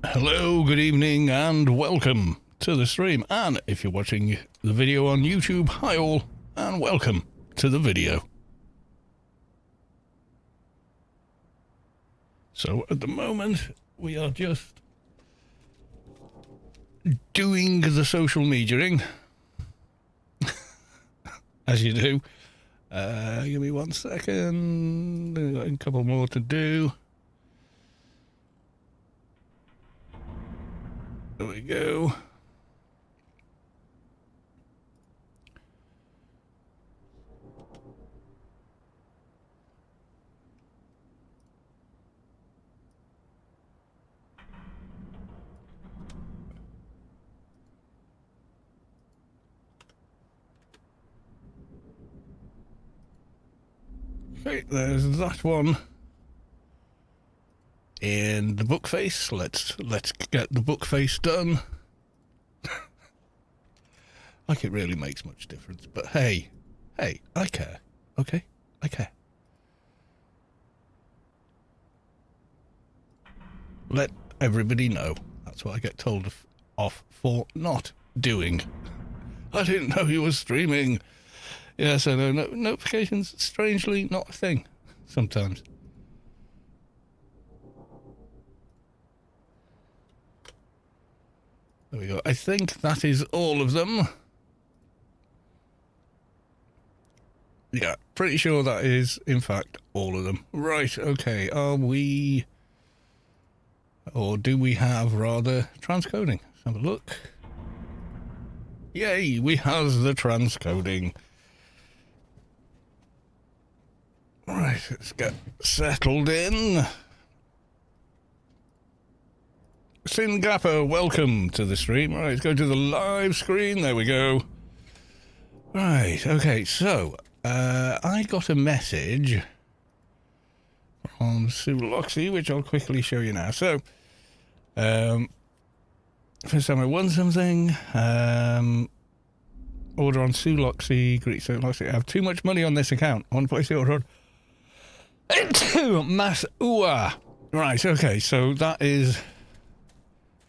Hello, good evening, and welcome to the stream. And if you're watching the video on YouTube, hi all, and welcome to the video. So at the moment, we are just doing the social mediaing, as you do. Give me 1 second, a couple more to do. There we go. Okay, there's that one. And the book face. Let's get the book face done. Like it really makes much difference, but hey, I care. Okay, I care. Let everybody know. That's what I get told off for not doing. I didn't know you were streaming. Yes, I know. Notifications, strangely, not a thing sometimes. There we go. I think that is all of them. Yeah, pretty sure that is, in fact, all of them. Right, okay. Are we... Or do we have, rather, transcoding? Let's have a look. Yay, we have the transcoding. Right, let's get settled in. Singapore, welcome to the stream. Right, let's go to the live screen. There we go. Right, okay, so I got a message from Sue Loxy, which I'll quickly show you now. So, first time I won something. Order on Sue Loxy, Greek Sue Loxy. I have too much money on this account. I want to place the order on Mass Ua. Right, okay, so that is...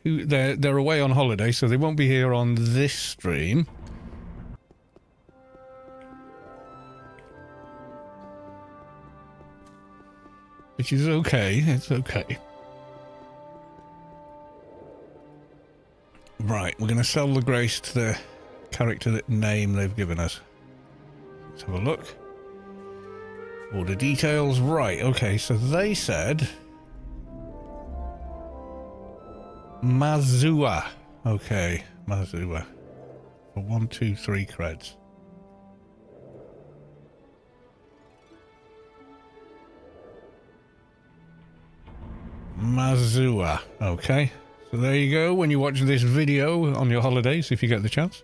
They're away on holiday, so they won't be here on this stream. Which is okay, it's okay. Right, we're going to sell the grace to the character name they've given us. Let's have a look. Order details. Right, okay, so they said... Mazua. Okay, Mazua. For 1, 2, 3 creds. Mazua. Okay. So there you go. When you watch this video on your holidays, if you get the chance.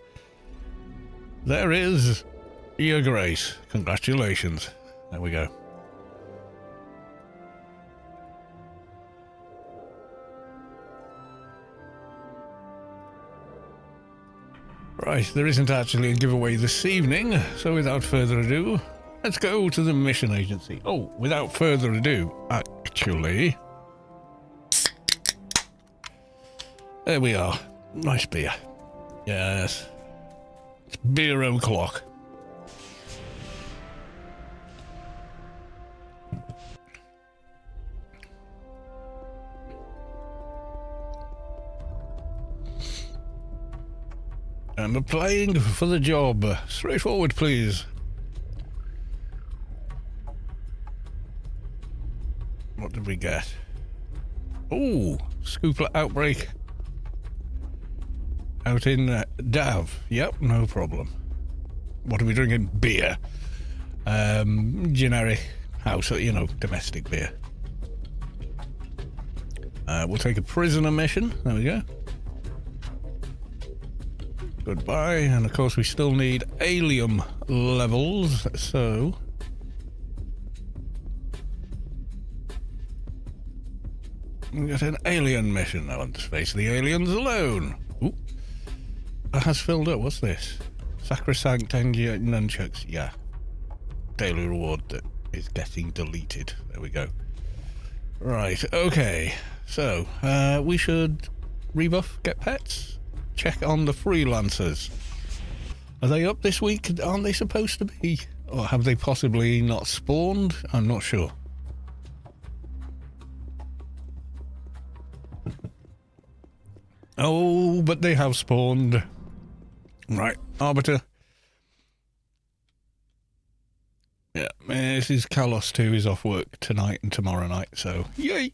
There is your grace. Congratulations. There we go. Right, there isn't actually a giveaway this evening, so without further ado, let's go to the mission agency. Oh, without further ado, actually... There we are. Nice beer. Yes. It's beer o'clock. And applying for the job. Straightforward, please. What did we get? Oh, Scoopler Outbreak. Out in Dav. Yep, no problem. What are we drinking? Beer. Generic house, you know, domestic beer. We'll take a prisoner mission. There we go. Goodbye. And of course we still need alien levels, so... We got an alien mission. I want to face the aliens alone. Ooh. That has filled up. What's this? Sacrosanct Nunchucks. Yeah. Daily reward that is getting deleted. There we go. Right, okay. So, we should rebuff, get pets, check on the freelancers. Are they up this week? Aren't they supposed to be? Or have they possibly not spawned? I'm not sure. Oh, but they have spawned. Right, Arbiter. Yeah, this is Kalos too. He's off work tonight and tomorrow night, so yay!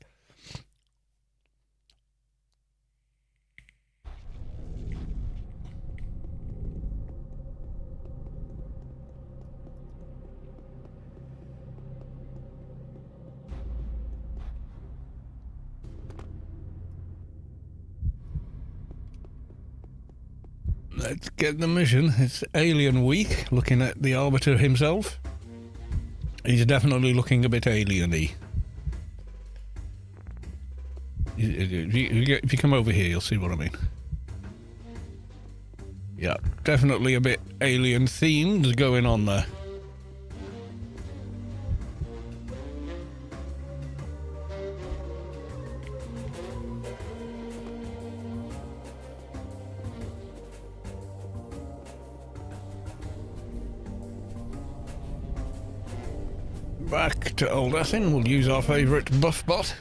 Let's get the mission. It's Alien Week, looking at the Arbiter himself. He's definitely looking a bit alien-y. If you come over here, you'll see what I mean. Yeah, definitely a bit alien-themed going on there. Back to Old Athen, we'll use our favourite buff bot.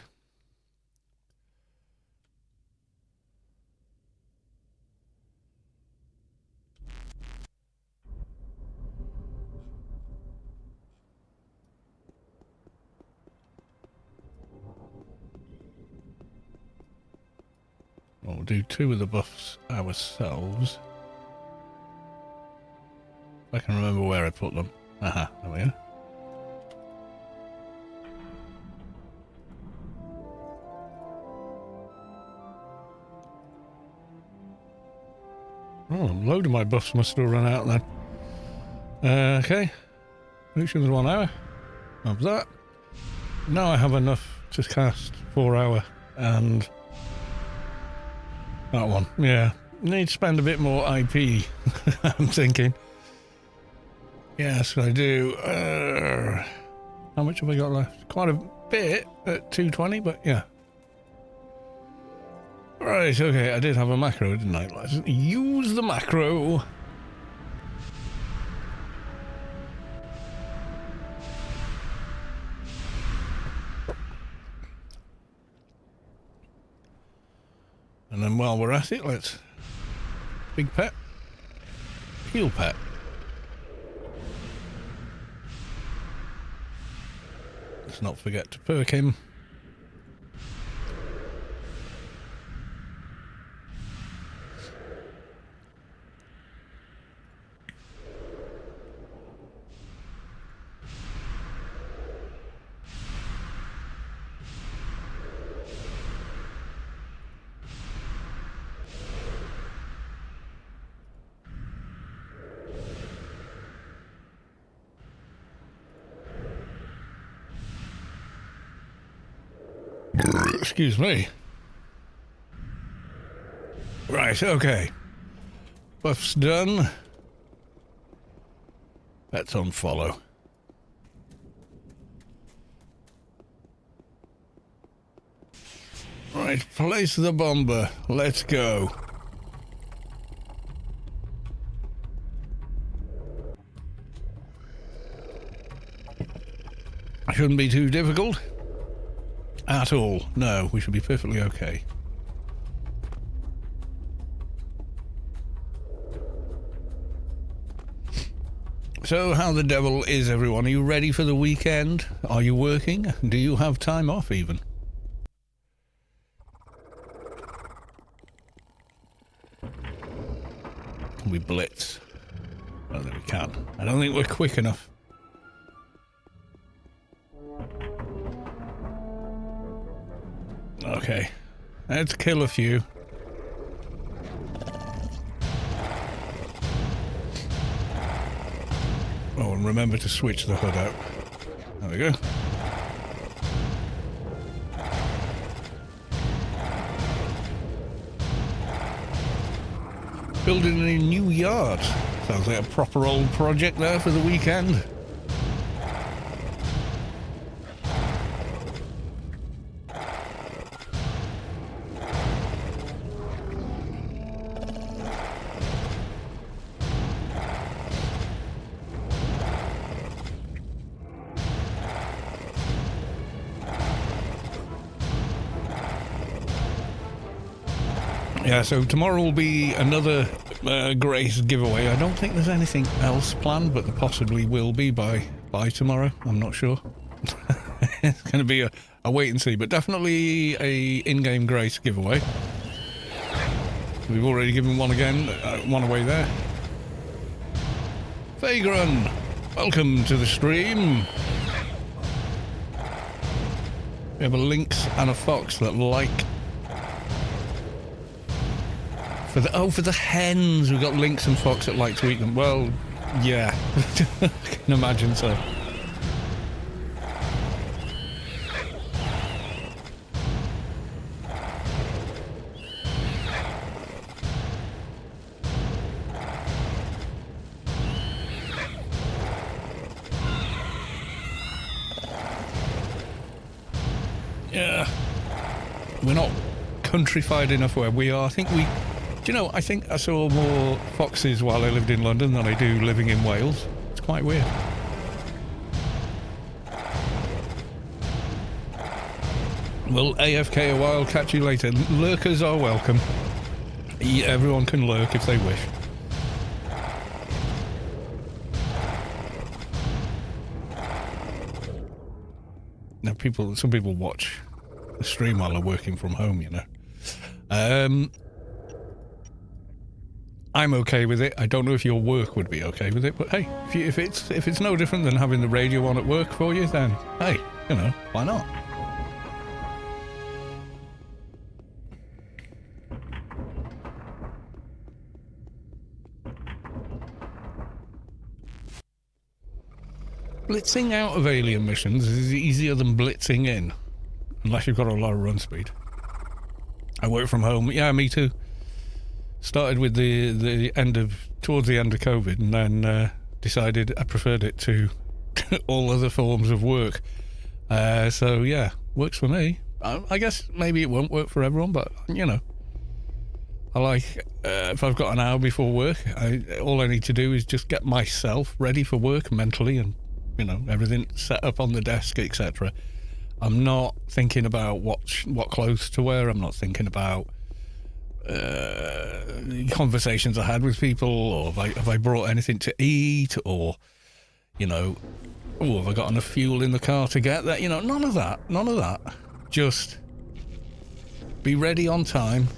We'll do 2 of the buffs ourselves. I can remember where I put them. Aha, there we go. Oh, a load of my buffs must have run out then. Okay. Potions 1 hour. Of that. Now I have enough to cast 4 hour and that one. Yeah. Need to spend a bit more IP, I'm thinking. Yes, I do. How much have I got left? Quite a bit at 220, but yeah. Right, okay, I did have a macro, didn't I? Let's use the macro. And then while we're at it, let's... Big pet. Heal pet. Let's not forget to perk him. Excuse me. Right, okay. Buff's done. That's on follow. Right, place the bomber. Let's go. Shouldn't be too difficult. At all. No, we should be perfectly okay. So, how the devil is everyone? Are you ready for the weekend? Are you working? Do you have time off even? Can we blitz? I don't think we can. I don't think we're quick enough. Okay, let's kill a few. Oh, and remember to switch the hood out. There we go. Building a new yard. Sounds like a proper old project there for the weekend. Yeah, so tomorrow will be another Grace giveaway. I don't think there's anything else planned, but there possibly will be by tomorrow. I'm not sure. It's going to be a wait and see, but definitely a in-game Grace giveaway. We've already given one again, one away there. Vagrun, welcome to the stream. We have a lynx and a fox that like... For the hens, we've got lynx and fox that like to eat them. Well, yeah, I can imagine so. Yeah, we're not countrified enough where we are. I think we... Do you know, I think I saw more foxes while I lived in London than I do living in Wales. It's quite weird. Well, AFK a while, catch you later. Lurkers are welcome. Everyone can lurk if they wish. Now, some people watch the stream while they're working from home, you know. I'm okay with it. I don't know if your work would be okay with it, but hey, if it's no different than having the radio on at work for you, then hey, you know, why not? Blitzing out of alien missions is easier than blitzing in, unless you've got a lot of run speed. I work from home. Yeah, me too. Started with towards the end of COVID, and then decided I preferred it to all other forms of work. So yeah, works for me. I guess maybe it won't work for everyone, but you know, I like if I've got an hour before work, all I need to do is just get myself ready for work mentally, and you know, everything set up on the desk, etc. I'm not thinking about what clothes to wear. I'm not thinking about conversations I had with people, or have I brought anything to eat, or you know, have I got enough fuel in the car to get there? You know, none of that. Just be ready on time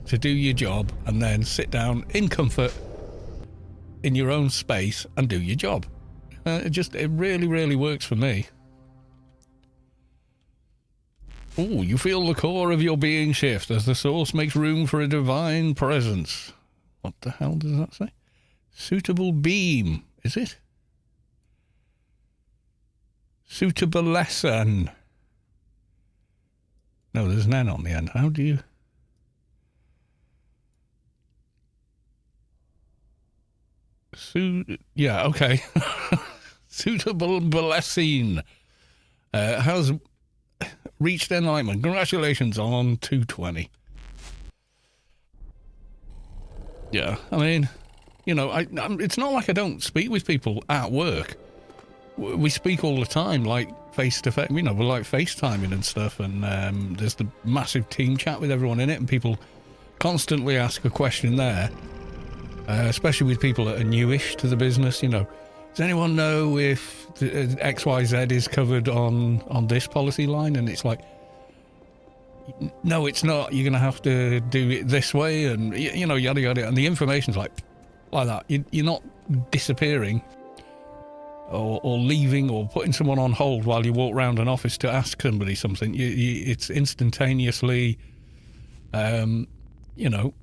to do your job, and then sit down in comfort in your own space and do your job. It really works for me. Ooh, you feel the core of your being shift as the source makes room for a divine presence. What the hell does that say? Suitable beam, is it? Suitable lesson. No, there's an N on the end. How do you... Yeah, okay. Suitable blessing. Has reached enlightenment. Congratulations on 220. Yeah, I mean, you know, it's not like I don't speak with people at work. We speak all the time, like face to face. You know, we're like FaceTiming and stuff, and there's the massive team chat with everyone in it, and people constantly ask a question there, especially with people that are newish to the business. You know, does anyone know if XYZ is covered on this policy line? And it's like, no, it's not. You're going to have to do it this way, and you know, yada yada. And the information's like that. You're not disappearing or leaving or putting someone on hold while you walk around an office to ask somebody something. It's instantaneously, you know,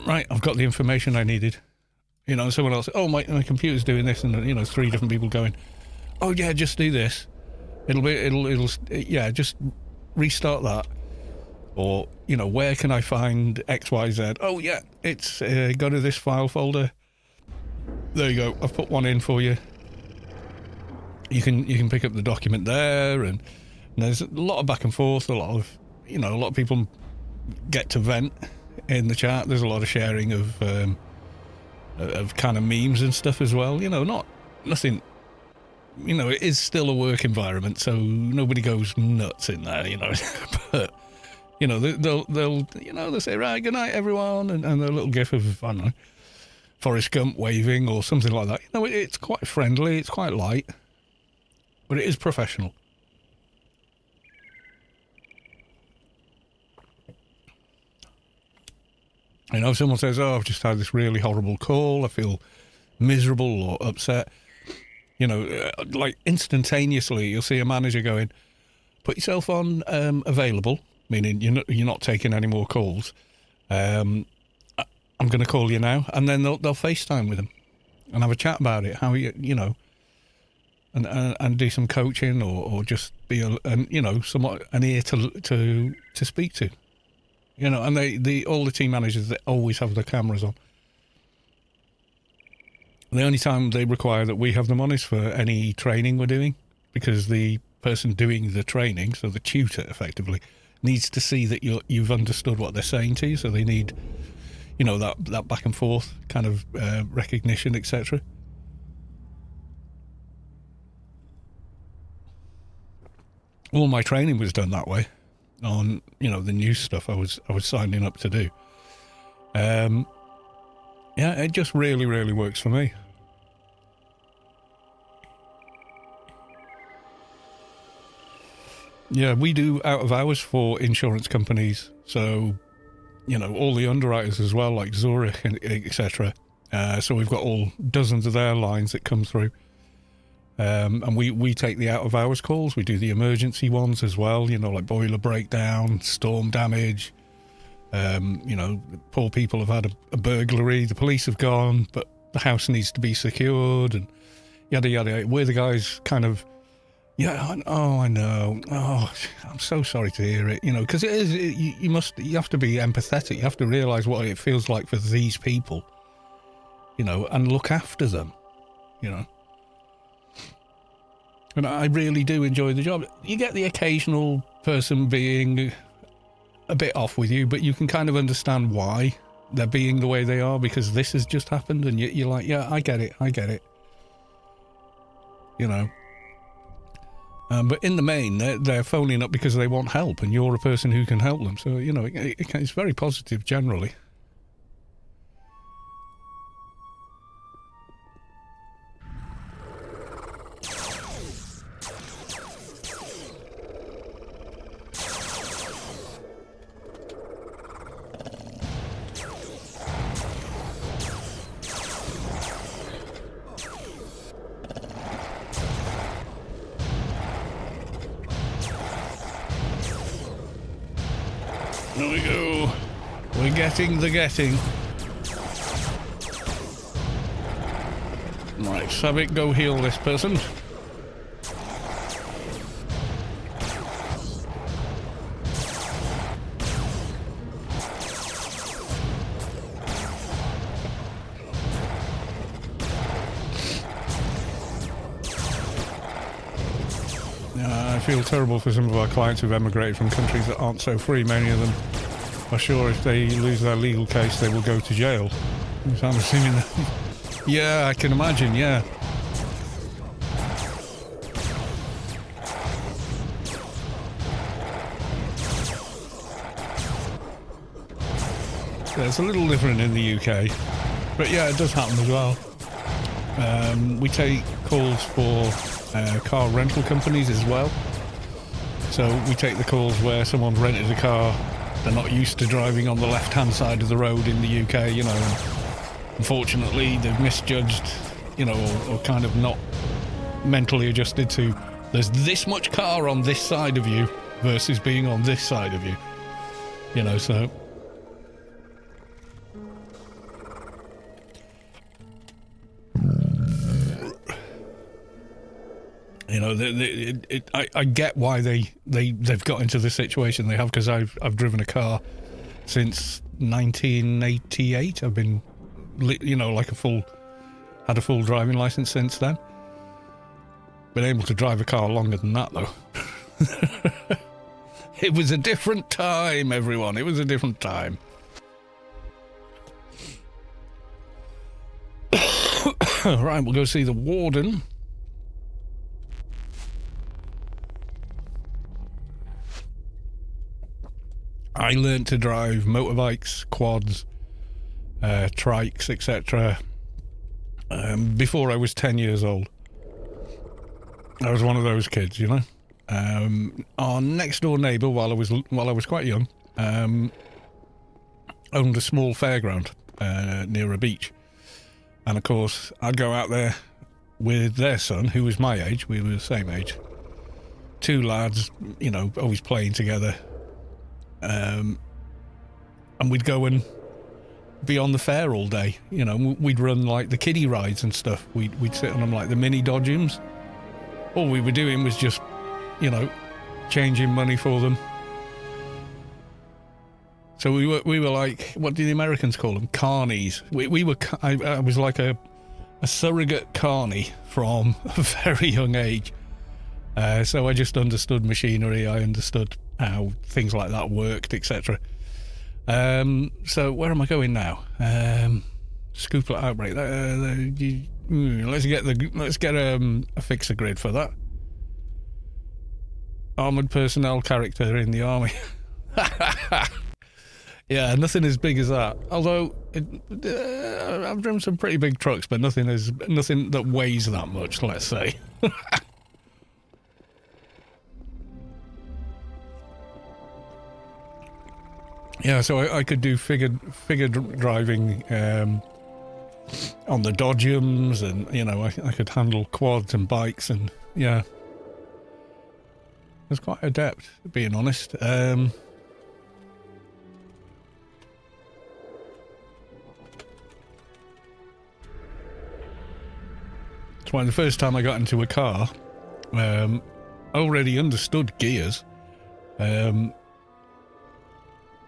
right, I've got the information I needed. You know, someone else, oh, my computer's doing this, and you know, 3 different people going, oh yeah, just do this. Yeah, just restart that. Or, you know, where can I find XYZ? Oh yeah, it's go to this file folder. There you go. I've put one in for you. You can pick up the document there, and there's a lot of back and forth. A lot of people get to vent in the chat. There's a lot of sharing of kind of memes and stuff as well. You know, nothing. You know, it is still a work environment, so nobody goes nuts in there. You know, but You know, they'll they'll say, right, good night, everyone, and a little gif of, I don't know, Forrest Gump waving or something like that. You know, it's quite friendly, it's quite light, but it is professional. You know, if someone says, oh, I've just had this really horrible call, I feel miserable or upset, you know, like instantaneously you'll see a manager going, put yourself on available, meaning you're not taking any more calls. I'm going to call you now, and then they'll FaceTime with them and have a chat about it. How you know, and do some coaching or just be somewhat an ear to speak to. You know, and all the team managers, they always have their cameras on. The only time they require that we have them on is for any training we're doing, because the person doing the training, so the tutor effectively, needs to see that you've understood what they're saying to you. So they need, you know, that back and forth kind of recognition, etc. All my training was done that way, on, you know, the new stuff I was signing up to do. Yeah, it just really, really works for me. Yeah, we do out of hours for insurance companies. So, you know, all the underwriters as well, like Zurich and etc. So we've got all dozens of their lines that come through. And we take the out of hours calls. We do the emergency ones as well, you know, like boiler breakdown, storm damage. You know, poor people have had a burglary, the police have gone, but the house needs to be secured, and yada yada. We're the guys kind of, yeah, I know. Oh, I'm so sorry to hear it, you know, because it is, you have to be empathetic. You have to realise what it feels like for these people, you know, and look after them, you know. And I really do enjoy the job. You get the occasional person being a bit off with you, but you can kind of understand why they're being the way they are, because this has just happened, and you're like, yeah, I get it. You know. But in the main, they're phoning up because they want help, and you're a person who can help them. So, you know, it's very positive generally. There we go. We're getting the getting. Right, Savick, go heal this person. I feel terrible for some of our clients who've emigrated from countries that aren't so free. Many of them are sure if they lose their legal case, they will go to jail. So I'm assuming that. Yeah, I can imagine, yeah. Yeah, it's a little different in the UK. But yeah, it does happen as well. We take calls for car rental companies as well. So we take the calls where someone's rented a car, they're not used to driving on the left-hand side of the road in the UK, you know, and unfortunately they've misjudged, you know, or kind of not mentally adjusted to, there's this much car on this side of you versus being on this side of you, you know, so... You know, I get why they've got into the situation they have, because I've driven a car since 1988. I've been, you know, had a full driving license since then. Been able to drive a car longer than that, though. It was a different time, everyone. It was a different time. Right, we'll go see the warden. I learned to drive motorbikes, quads, trikes, etc. Before I was 10 years old. I was one of those kids, you know. Our next door neighbour, while I was quite young, owned a small fairground near a beach, and of course I'd go out there with their son, who was my age. We were the same age. Two lads, you know, always playing together, and we'd go and be on the fair all day. You know, we'd run like the kiddie rides and stuff. We'd sit on them like the mini dodgems. All we were doing was just, you know, changing money for them. So we were like, what do the Americans call them? Carnies. I was like a surrogate carny from a very young age. So I just understood machinery. I understood how things like that worked, etc. So where am I going now? Scooplet outbreak. Let's get a fixer grid for that. Armoured personnel character in the army. Yeah, nothing as big as that. Although I've driven some pretty big trucks, but nothing that weighs that much. Let's say. Yeah, so I could do figure driving on the dodgems, and you know, I could handle quads and bikes, and yeah, I was quite adept, being honest. It's why the first time I got into a car, I already understood gears.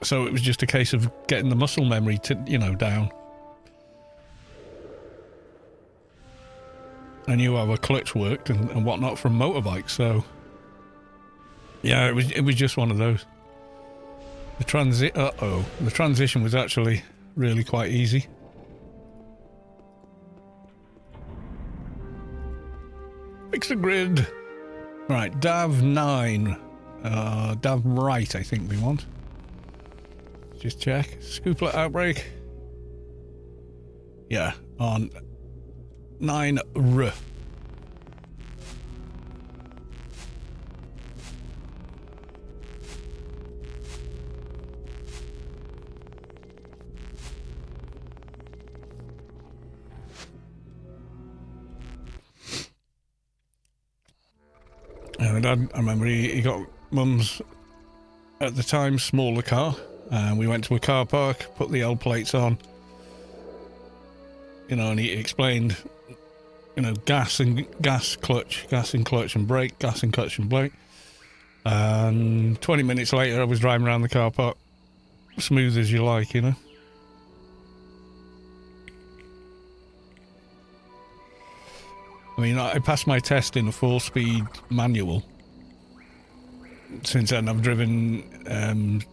So it was just a case of getting the muscle memory to, you know, down. I knew how a clutch worked and whatnot from motorbikes, so yeah, it was just one of those. The transition was actually really quite easy. Fix the grid. Right, DAV 9. DAV right, I think we want. Just check. Scooplet outbreak. Yeah, on 9R. My dad, I remember he got Mum's, at the time, smaller car. We went to a car park, put the L plates on, you know, and he explained, you know, gas and clutch and brake, gas and clutch and brake. And 20 minutes later, I was driving around the car park, smooth as you like, you know. I mean, I passed my test in a 4-speed manual. Since then, I've driven.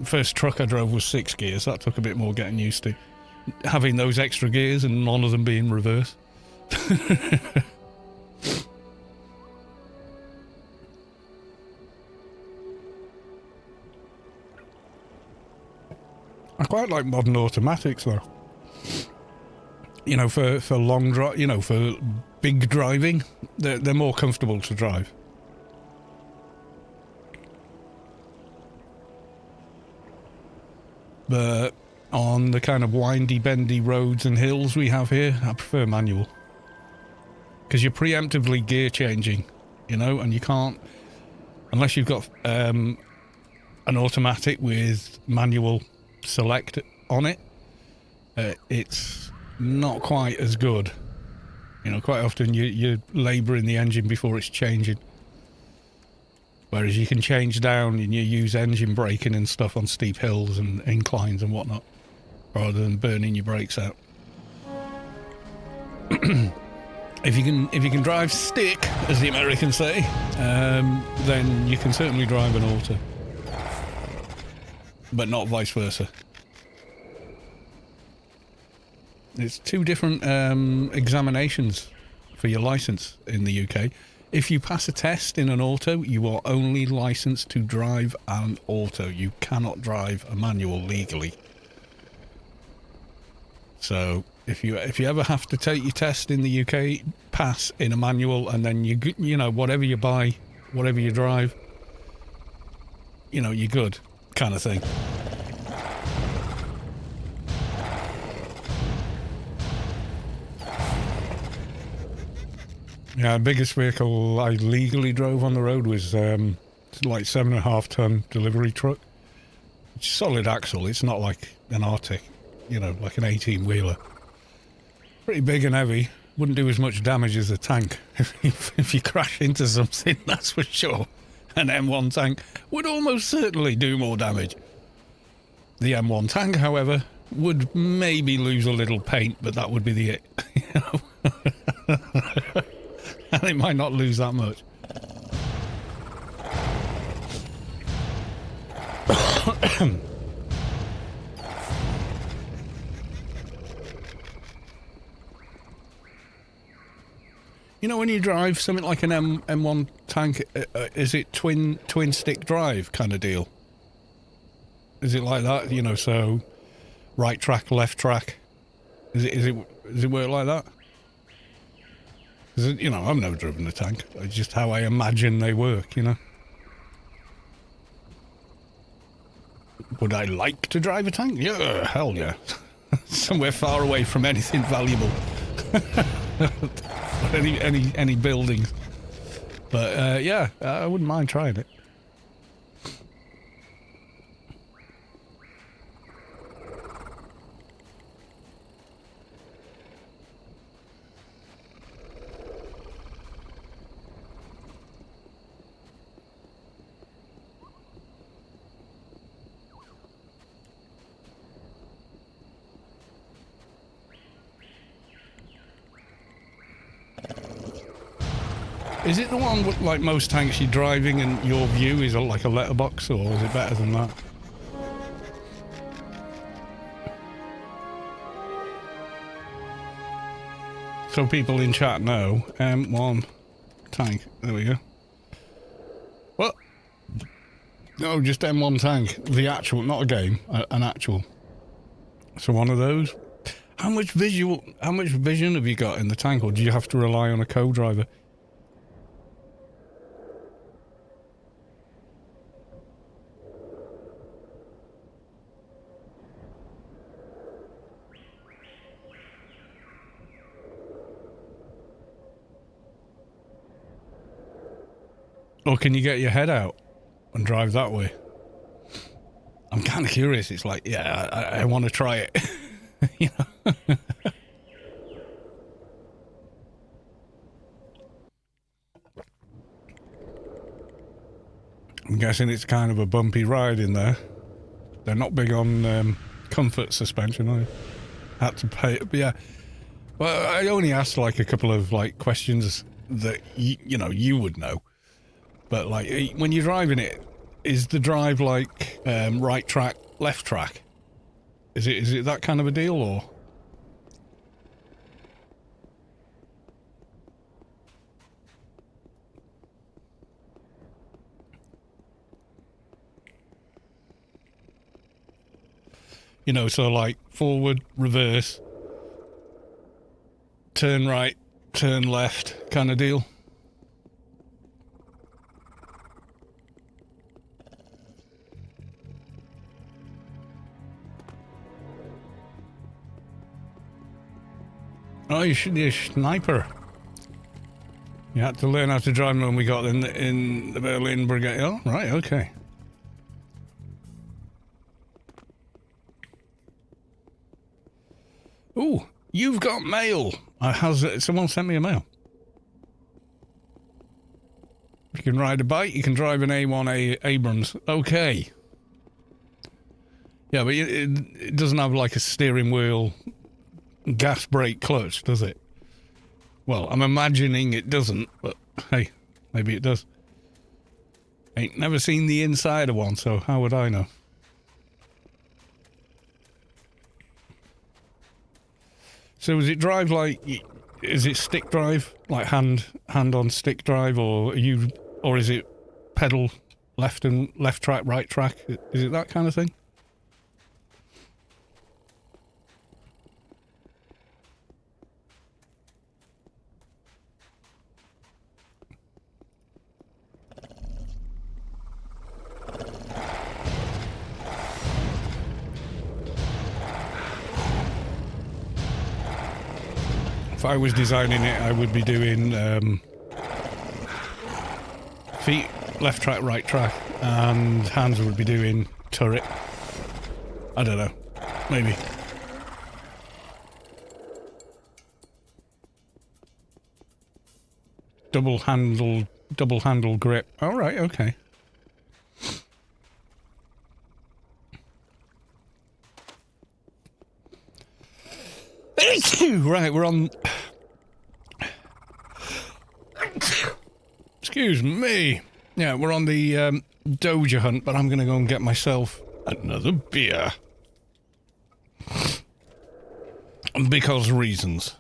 First truck I drove was 6 gears. That took a bit more getting used to. Having those extra gears and none of them being reverse. I quite like modern automatics though. You know, for long drive, you know, for big driving, they're more comfortable to drive. But on the kind of windy, bendy roads and hills we have here, I prefer manual. Because you're preemptively gear changing, you know, and you can't, unless you've got an automatic with manual select on it, it's not quite as good. You know, quite often you're labouring the engine before it's changing. Whereas you can change down and you use engine braking and stuff on steep hills and inclines and whatnot, rather than burning your brakes out. If you can drive stick, as the Americans say, then you can certainly drive an auto, but not vice versa. It's 2 different examinations for your licence in the UK. If you pass a test in an auto, you are only licensed to drive an auto. You cannot drive a manual legally. So if you ever have to take your test in the UK, pass in a manual, and then you know, whatever you buy, whatever you drive, you know, you're good, kind of thing. Yeah, the biggest vehicle I legally drove on the road was like 7.5 ton delivery truck. It's solid axle. It's not like an Arctic, you know, like an 18-wheeler. Pretty big and heavy. Wouldn't do as much damage as a tank if you crash into something, that's for sure. An M1 tank would almost certainly do more damage. The M1 tank, however, would maybe lose a little paint, but that would be the it. You know? And it might not lose that much. You know, when you drive something like an M1 tank, is it twin stick drive kind of deal? Is it like that? You know, so right track, left track. Does it work like that? You know, I've never driven a tank. It's just how I imagine they work, you know. Would I like to drive a tank? Yeah, hell yeah. Somewhere far away from anything valuable. any buildings. But yeah, I wouldn't mind trying it. Is it the one with, like most tanks, you're driving and your view is like a letterbox, or is it better than that? So people in chat know, M1 tank, there we go. What? No, just M1 tank, the actual, not a game, an actual. So one of those. How much vision have you got in the tank, or do you have to rely on a co-driver? Or can you get your head out and drive that way? I'm kind of curious. It's like, yeah, I want to try it. You know? I'm guessing it's kind of a bumpy ride in there. They're not big on comfort suspension, are they? Had to pay it, but yeah. Well, I only asked like a couple of like questions that you know you would know. But like when you're driving it, is the drive like right track, left track? Is it that kind of a deal, or? You know, so like forward, reverse, turn right, turn left kind of deal. Oh, you should be a sniper. You had to learn how to drive when we got in the Berlin Brigade. Oh, right, okay. Ooh, you've got mail. Has someone sent me a mail? You can ride a bike. You can drive an A1 Abrams. Okay. Yeah, but it doesn't have like a steering wheel, gas brake clutch, does it? Well, I'm imagining it doesn't, but hey, maybe it does. Ain't never seen the inside of one, so how would I know? So does it drive like, is it stick drive, like hand on stick drive, or is it pedal left track, right track? Is it that kind of thing? If I was designing it, I would be doing feet, left track, right track, and hands would be doing turret. I don't know. Maybe. Double handle grip. All right, okay. Right, we're on... Excuse me. Yeah, we're on the Doja hunt, but I'm going to go and get myself another beer. Because reasons.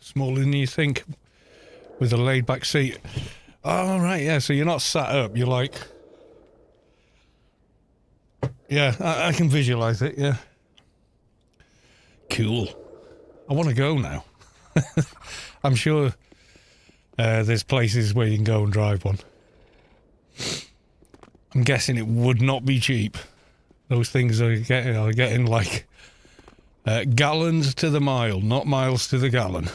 Smaller than you think, with a laid back seat. Oh, right, yeah, so you're not sat up, you're like... Yeah, I can visualise it, yeah. Cool. I want to go now. I'm sure there's places where you can go and drive one. I'm guessing it would not be cheap. Those things are getting like... gallons to the mile, not miles to the gallon.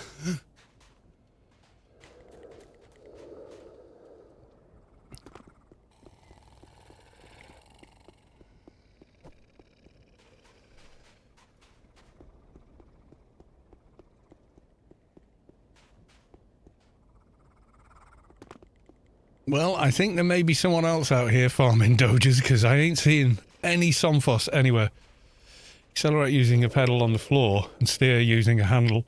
Well, I think there may be someone else out here farming Dojas, because I ain't seeing any Somphos anywhere. Accelerate using a pedal on the floor and steer using a handle,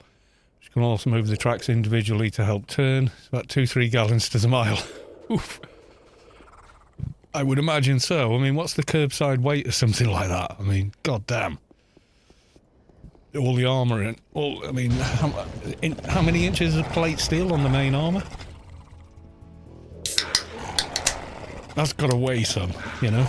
which can also move the tracks individually to help turn. It's about 2-3 gallons to the mile. Oof. I would imagine so. I mean, what's the curbside weight of something like that? I mean, goddamn. All the armour in. Well, I mean, how many inches of plate steel on the main armour? That's got to weigh some, you know?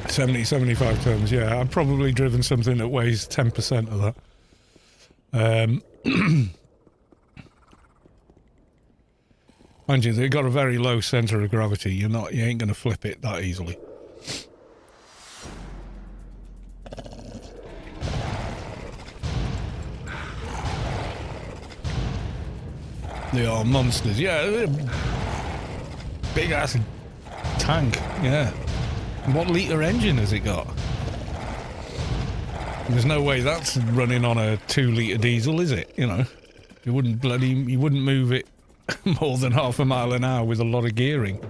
$75 tons, yeah. I've probably driven something that weighs 10% of that. Mind you, they've got a very low centre of gravity. You ain't going to flip it that easily. They are monsters, yeah. Big ass tank, yeah. What litre engine has it got? There's no way that's running on a 2-litre diesel, is it? You know, you wouldn't move it more than half a mile an hour with a lot of gearing.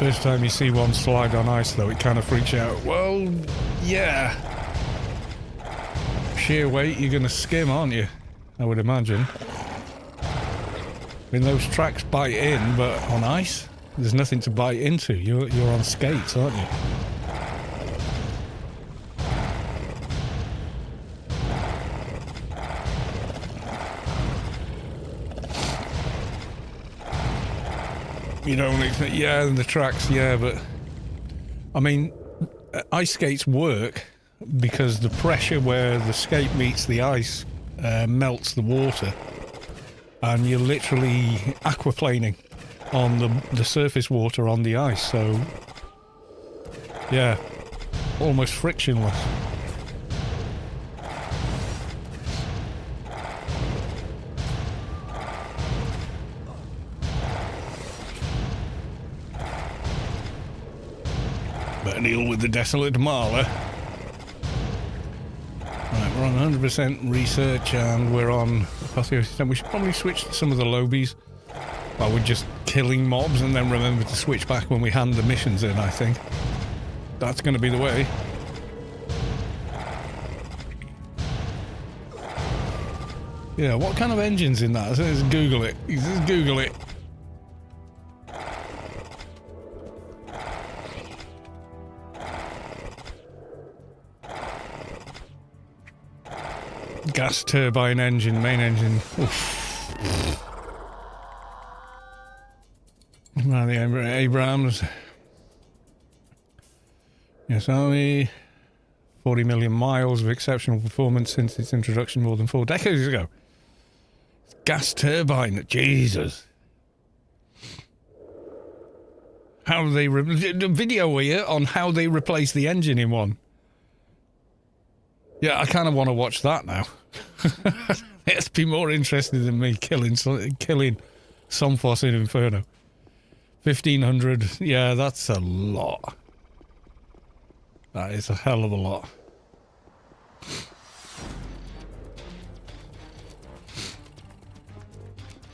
First time you see one slide on ice, though, it kind of freaks you out. Well, yeah. Sheer weight, you're going to skim, aren't you? I would imagine. I mean, those tracks bite in, but on ice, there's nothing to bite into. You're on skates, aren't you? You don't think, yeah, the tracks, yeah, but I mean, ice skates work because the pressure where the skate meets the ice melts the water, and you're literally aquaplaning on the surface water on the ice, so yeah, almost frictionless. Better deal with the desolate marler. Right, we're on 100% research and we're on system. We should probably switch to some of the lobies while we're just killing mobs, and then remember to switch back when we hand the missions in, I think. That's going to be the way. Yeah, what kind of engine's in that? Let's Google it. Let's Google it. Gas turbine engine, main engine. Oof. The Abrams. Yes, Army. 40 million miles of exceptional performance since its introduction more than 4 decades ago. Gas turbine, Jesus. How they the video here on how they replace the engine in one. Yeah, I kind of want to watch that now. It's be more interesting than me killing Somphos in Inferno. 1,500, yeah, that's a lot. That is a hell of a lot.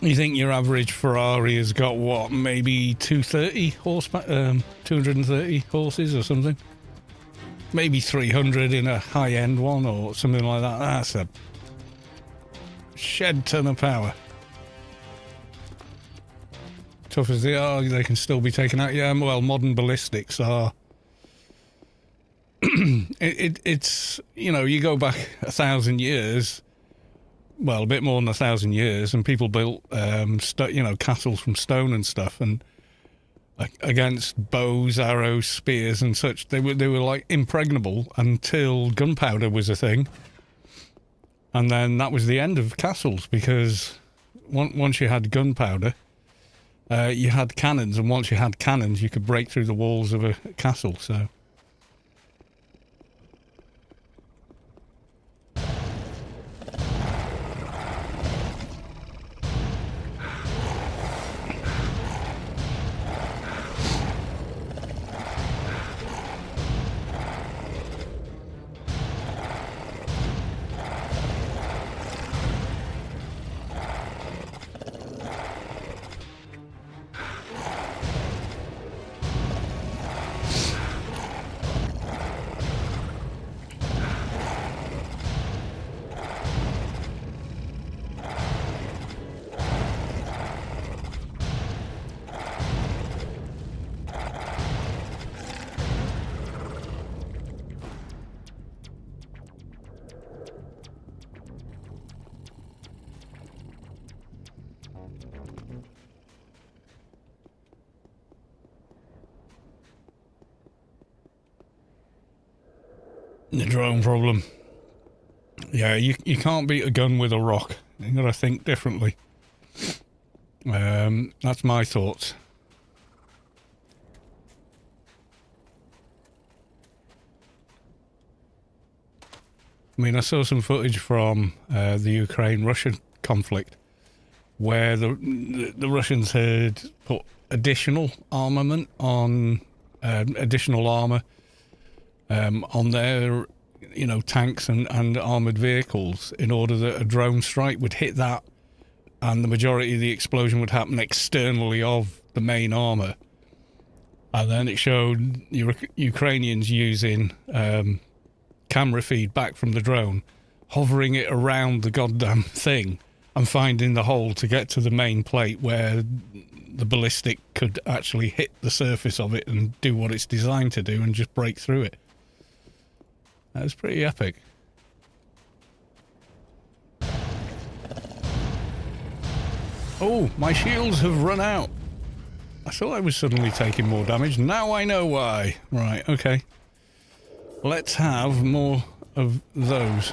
You think your average Ferrari has got what, maybe 230 horsepower, 230 horses or something? Maybe 300 in a high-end one or something like that. That's a shed ton of power. Tough as they are, they can still be taken out. Yeah, well, modern ballistics are... it's, you know, you go back 1,000 years, well, a bit more than 1,000 years, and people built, castles from stone and stuff, and against bows, arrows, spears and such, they were like impregnable until gunpowder was a thing, and then that was the end of castles, because once you had gunpowder, you had cannons, and once you had cannons, you could break through the walls of a castle. So the drone problem. Yeah, you can't beat a gun with a rock. You gotta think differently. That's my thoughts. I mean, I saw some footage from the Ukraine-Russian conflict where the Russians had put additional armament on, additional armor on their, tanks and armored vehicles, in order that a drone strike would hit that, and the majority of the explosion would happen externally of the main armor, And then it showed Ukrainians using camera feedback from the drone, hovering it around the goddamn thing and finding the hole to get to the main plate where the ballistic could actually hit the surface of it and do what it's designed to do and just break through it. That was pretty epic. Oh, my shields have run out. I thought I was suddenly taking more damage. Now I know why. Right, okay. Let's have more of those.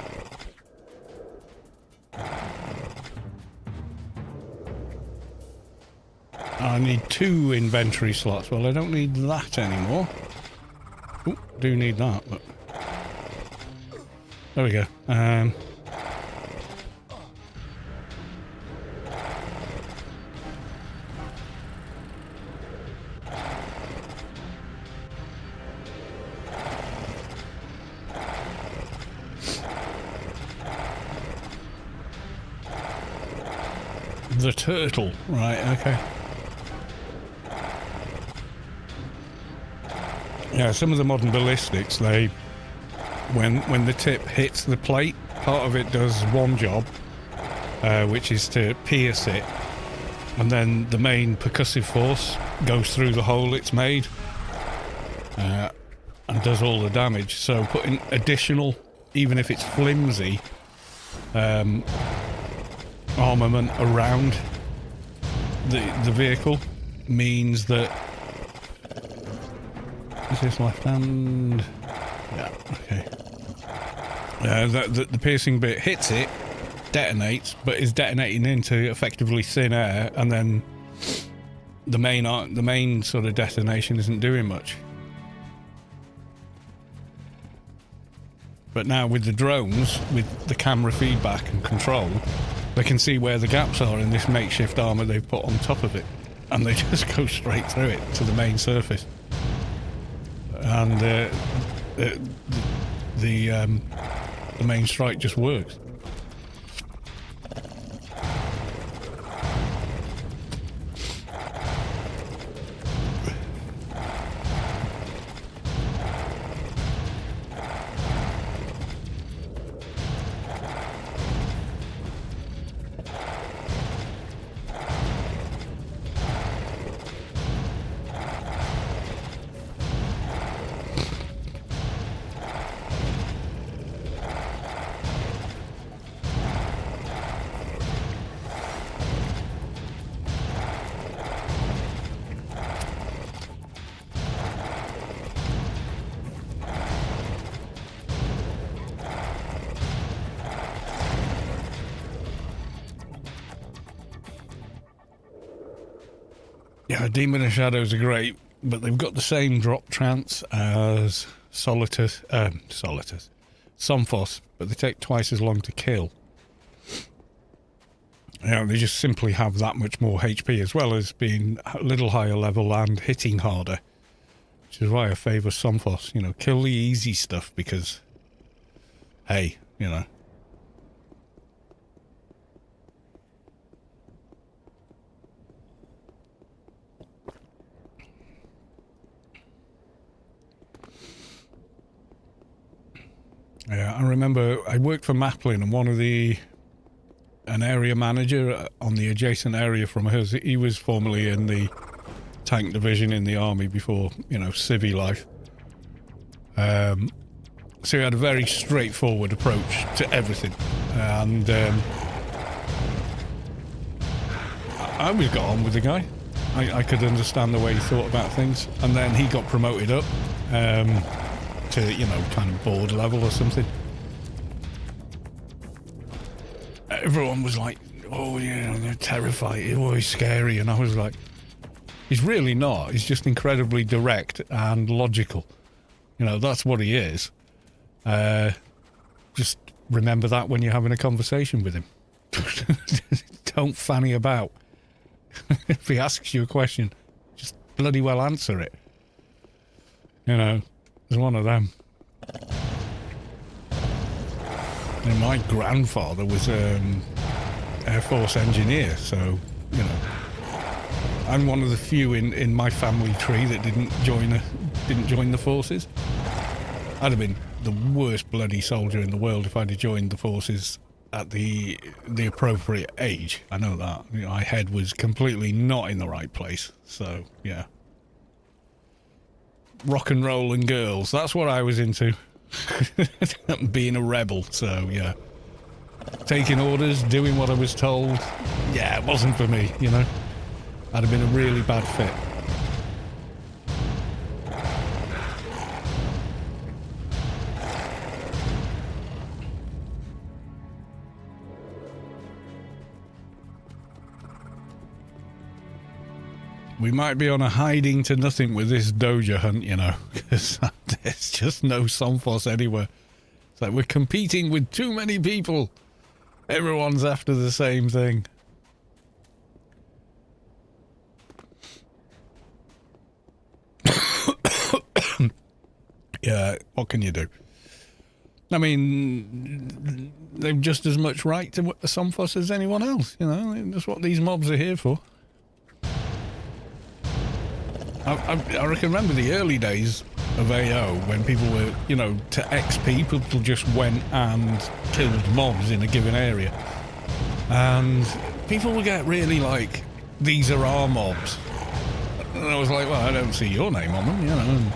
I need 2 inventory slots. Well, I don't need that anymore. Ooh, do need that, but... There we go. The turtle. Right, okay. Yeah, some of the modern ballistics, they... When the tip hits the plate, part of it does one job, which is to pierce it, and then the main percussive force goes through the hole it's made, and does all the damage. So putting additional, even if it's flimsy, armament around the vehicle means that... Is this left hand? Yeah, okay. The piercing bit hits it, detonates, but is detonating into effectively thin air, and then the main sort of detonation isn't doing much. But now with the drones, with the camera feedback and control, they can see where the gaps are in this makeshift armor they've put on top of it, and they just go straight through it to the main surface. And the main strike just works. Yeah, Demon and Shadows are great, but they've got the same drop chance as Solitus, Somphos, but they take twice as long to kill. You know, they just simply have that much more HP, as well as being a little higher level and hitting harder. Which is why I favour Somphos. You know, kill the easy stuff because, hey, you know. Yeah, I remember I worked for Maplin, and an area manager on the adjacent area from hers, he was formerly in the tank division in the army before, you know, civvy life. So he had a very straightforward approach to everything, and I always got on with the guy. I could understand the way he thought about things, and then he got promoted up to, you know, kind of board level or something. Everyone was like, oh yeah, they're terrified, oh he's scary, and I was like, he's really not, he's just incredibly direct and logical. You know, that's what he is. Just remember that when you're having a conversation with him. Don't fanny about. If he asks you a question, just bloody well answer it. You know, there's one of them. And my grandfather was Air Force engineer, so, you know, I'm one of the few in my family tree that didn't join the forces. I'd have been the worst bloody soldier in the world if I'd have joined the forces at the appropriate age. I know that. You know, my head was completely not in the right place. So, yeah. Rock and roll and girls. That's what I was into. Being a rebel. So, yeah. Taking orders, doing what I was told. Yeah, it wasn't for me, you know. I'd have been a really bad fit. We might be on a hiding to nothing with this doja hunt, you know, because there's just no Somphos anywhere. It's like we're competing with too many people. Everyone's after the same thing. Yeah, what can you do? I mean, they've just as much right to Somphos as anyone else, you know? That's what these mobs are here for. I remember the early days of AO when people were, you know, to XP, people just went and killed mobs in a given area. And people would get really like, these are our mobs. And I was like, well, I don't see your name on them, you know.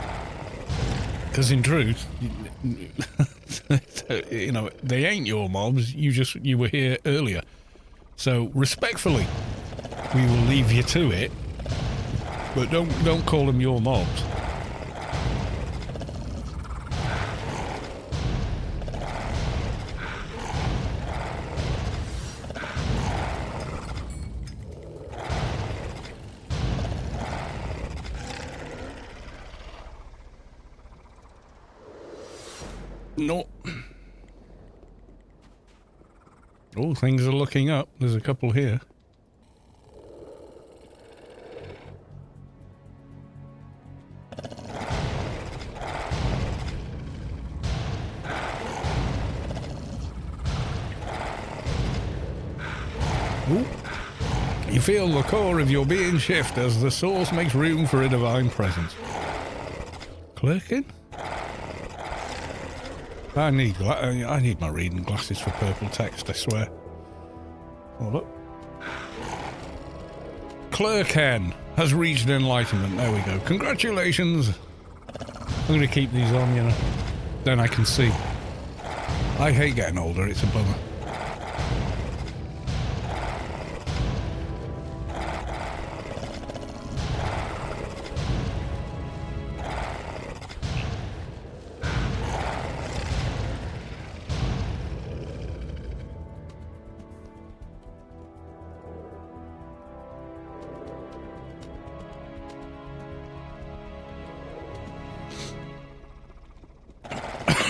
Because in truth, you know, they ain't your mobs. You were here earlier. So respectfully, we will leave you to it, but don't call them your mobs. No. Oh, things are looking up. There's a couple here. Ooh. You feel the core of your being shift as the source makes room for a divine presence. Clerking? I need my reading glasses for purple text, I swear. Hold up. Clerken has reached enlightenment. There we go. Congratulations. I'm going to keep these on, you know. Then I can see. I hate getting older. It's a bummer.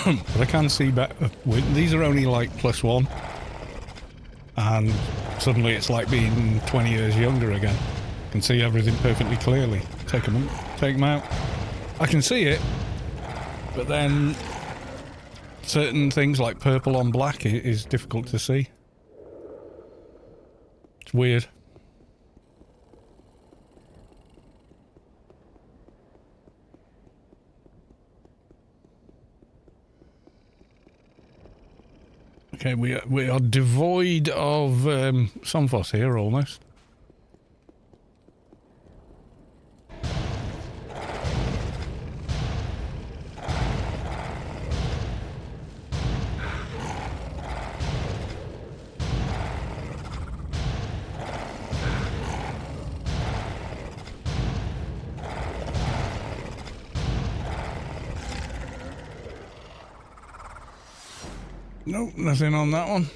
But I can see better. These are only like +1. And suddenly it's like being 20 years younger again. I can see everything perfectly clearly. Take them out. I can see it, but then certain things like purple on black is difficult to see. It's weird. Okay, we are devoid of Somphos here almost. Nope, nothing on that one.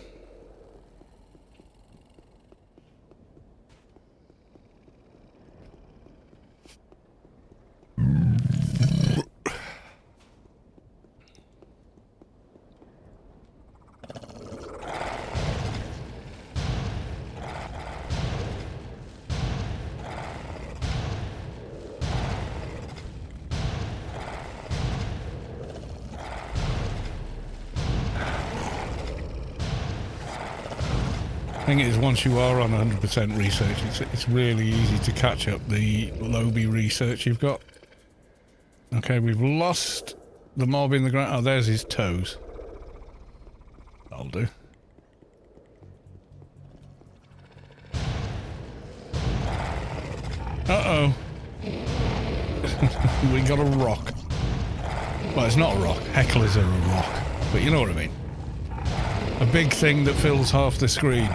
Thing is, once you are on 100% research, it's really easy to catch up the lowbie research you've got. Okay, we've lost the mob in the ground. Oh, there's his toes. That'll do. Uh-oh. We got a rock. Well, it's not a rock. Hecklers are a rock. But you know what I mean. A big thing that fills half the screen.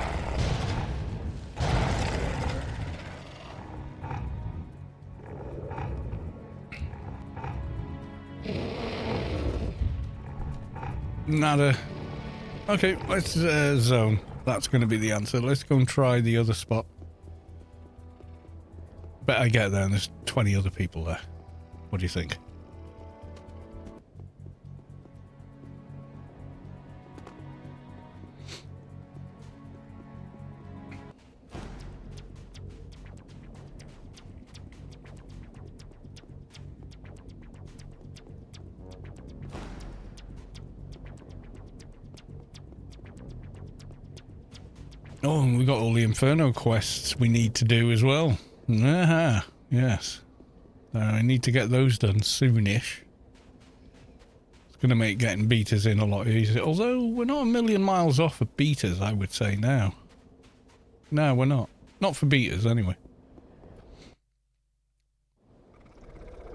Nada. Okay, let's zone. That's going to be the answer. Let's go and try the other spot. Bet I get there and there's 20 other people there. What do you think? Oh, and we got all the Inferno quests we need to do as well. Aha, yes. I need to get those done soonish. It's going to make getting beaters in a lot easier. Although, we're not a million miles off of beaters, I would say now. No, we're not. Not for beaters, anyway.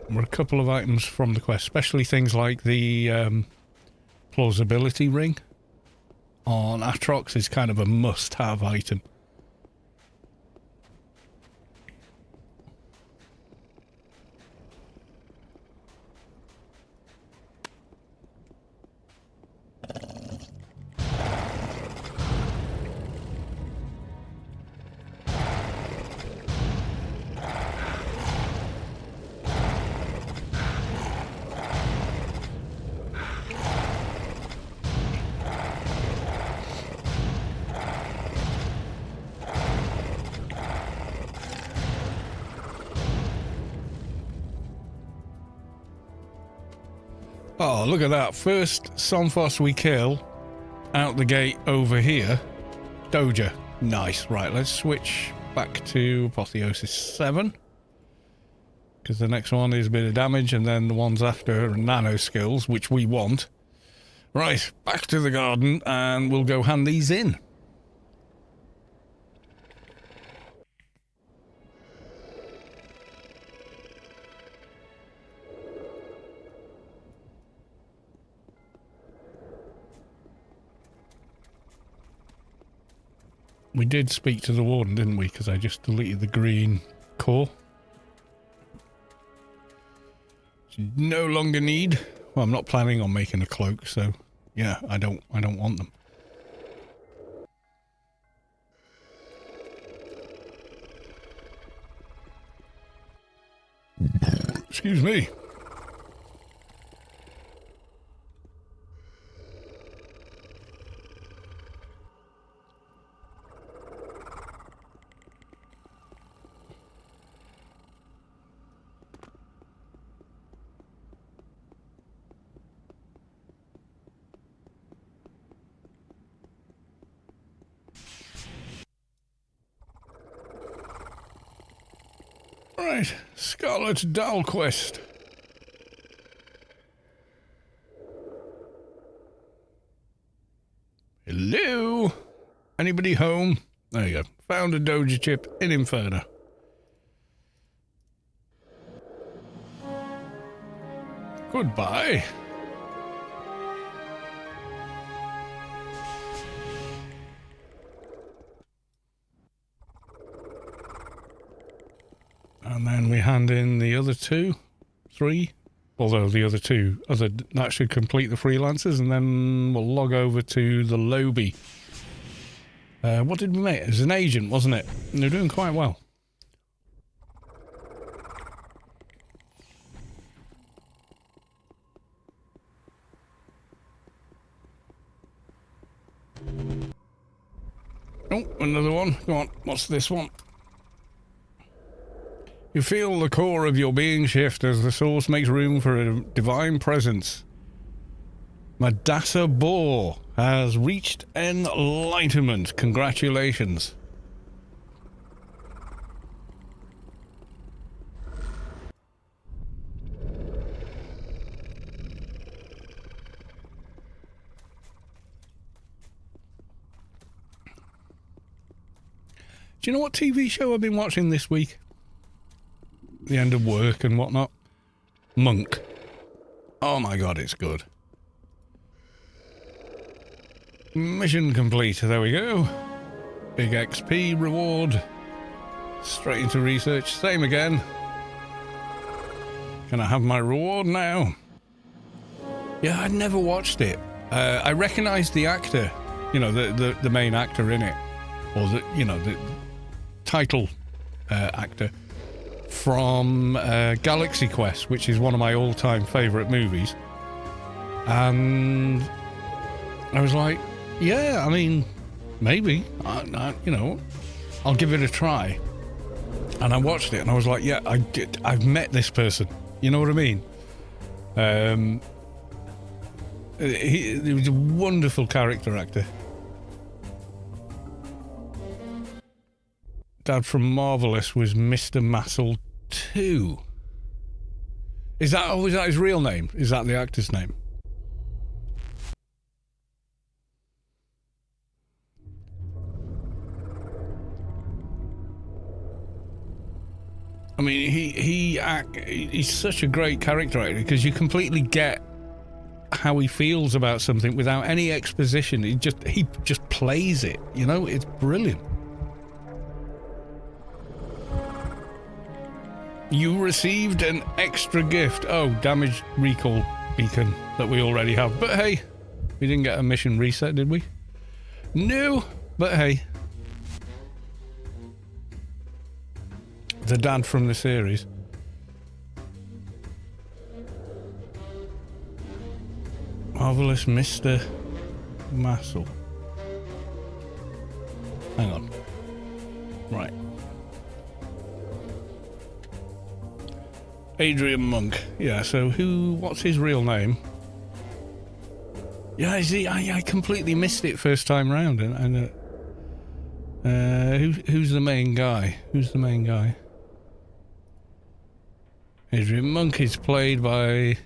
We're a couple of items from the quest, especially things like the plausibility ring. On Atrox is kind of a must-have item. Oh, look at that. First Somphos we kill out the gate over here. Doja. Nice. Right, let's switch back to Apotheosis 7. Because the next one is a bit of damage, and then the ones after are nano skills, which we want. Right, back to the garden, and we'll go hand these in. We did speak to the warden, didn't we? Because I just deleted the green core. No longer need. Well, I'm not planning on making a cloak, so yeah, I don't want them. Excuse me. Right, Scarlet Dal quest. Hello? Anybody home? There you go. Found a Doja chip in Inferno. Goodbye. And then we hand in the other 3. Although the other 2, that should complete the freelancers, and then we'll log over to the lobby. What did we make? It was an agent, wasn't it? And they're doing quite well. Oh, another one. Go on, what's this one? You feel the core of your being shift as the source makes room for a divine presence. Madassa Boar has reached enlightenment. Congratulations. Do you know what TV show I've been watching this week? The end of work and whatnot. Monk. Oh my god, it's good. Mission complete. There we go. Big XP reward. Straight into research. Same again. Can I have my reward now? Yeah, I'd never watched it. I recognised the actor. You know, the main actor in it. Or the title actor. From Galaxy Quest, which is one of my all-time favourite movies. And I was like, yeah, I mean, maybe, I'll give it a try. And I watched it and I was like, yeah, I've met this person. You know what I mean? He was a wonderful character actor. Dad from Marvelous was Mr. Massel 2. Is that his real name? Is that the actor's name? I mean, he's such a great character actor because you completely get how he feels about something without any exposition. He just plays it, you know? It's brilliant. You received an extra gift. Oh, damaged recall beacon that we already have. But hey, we didn't get a mission reset, did we? No, but hey. The dad from the series. Marvelous Mr. Massel. Hang on. Right. Adrian Monk. Yeah, so what's his real name? Yeah, I completely missed it first time round. And who's the main guy? Who's the main guy? Adrian Monk is played by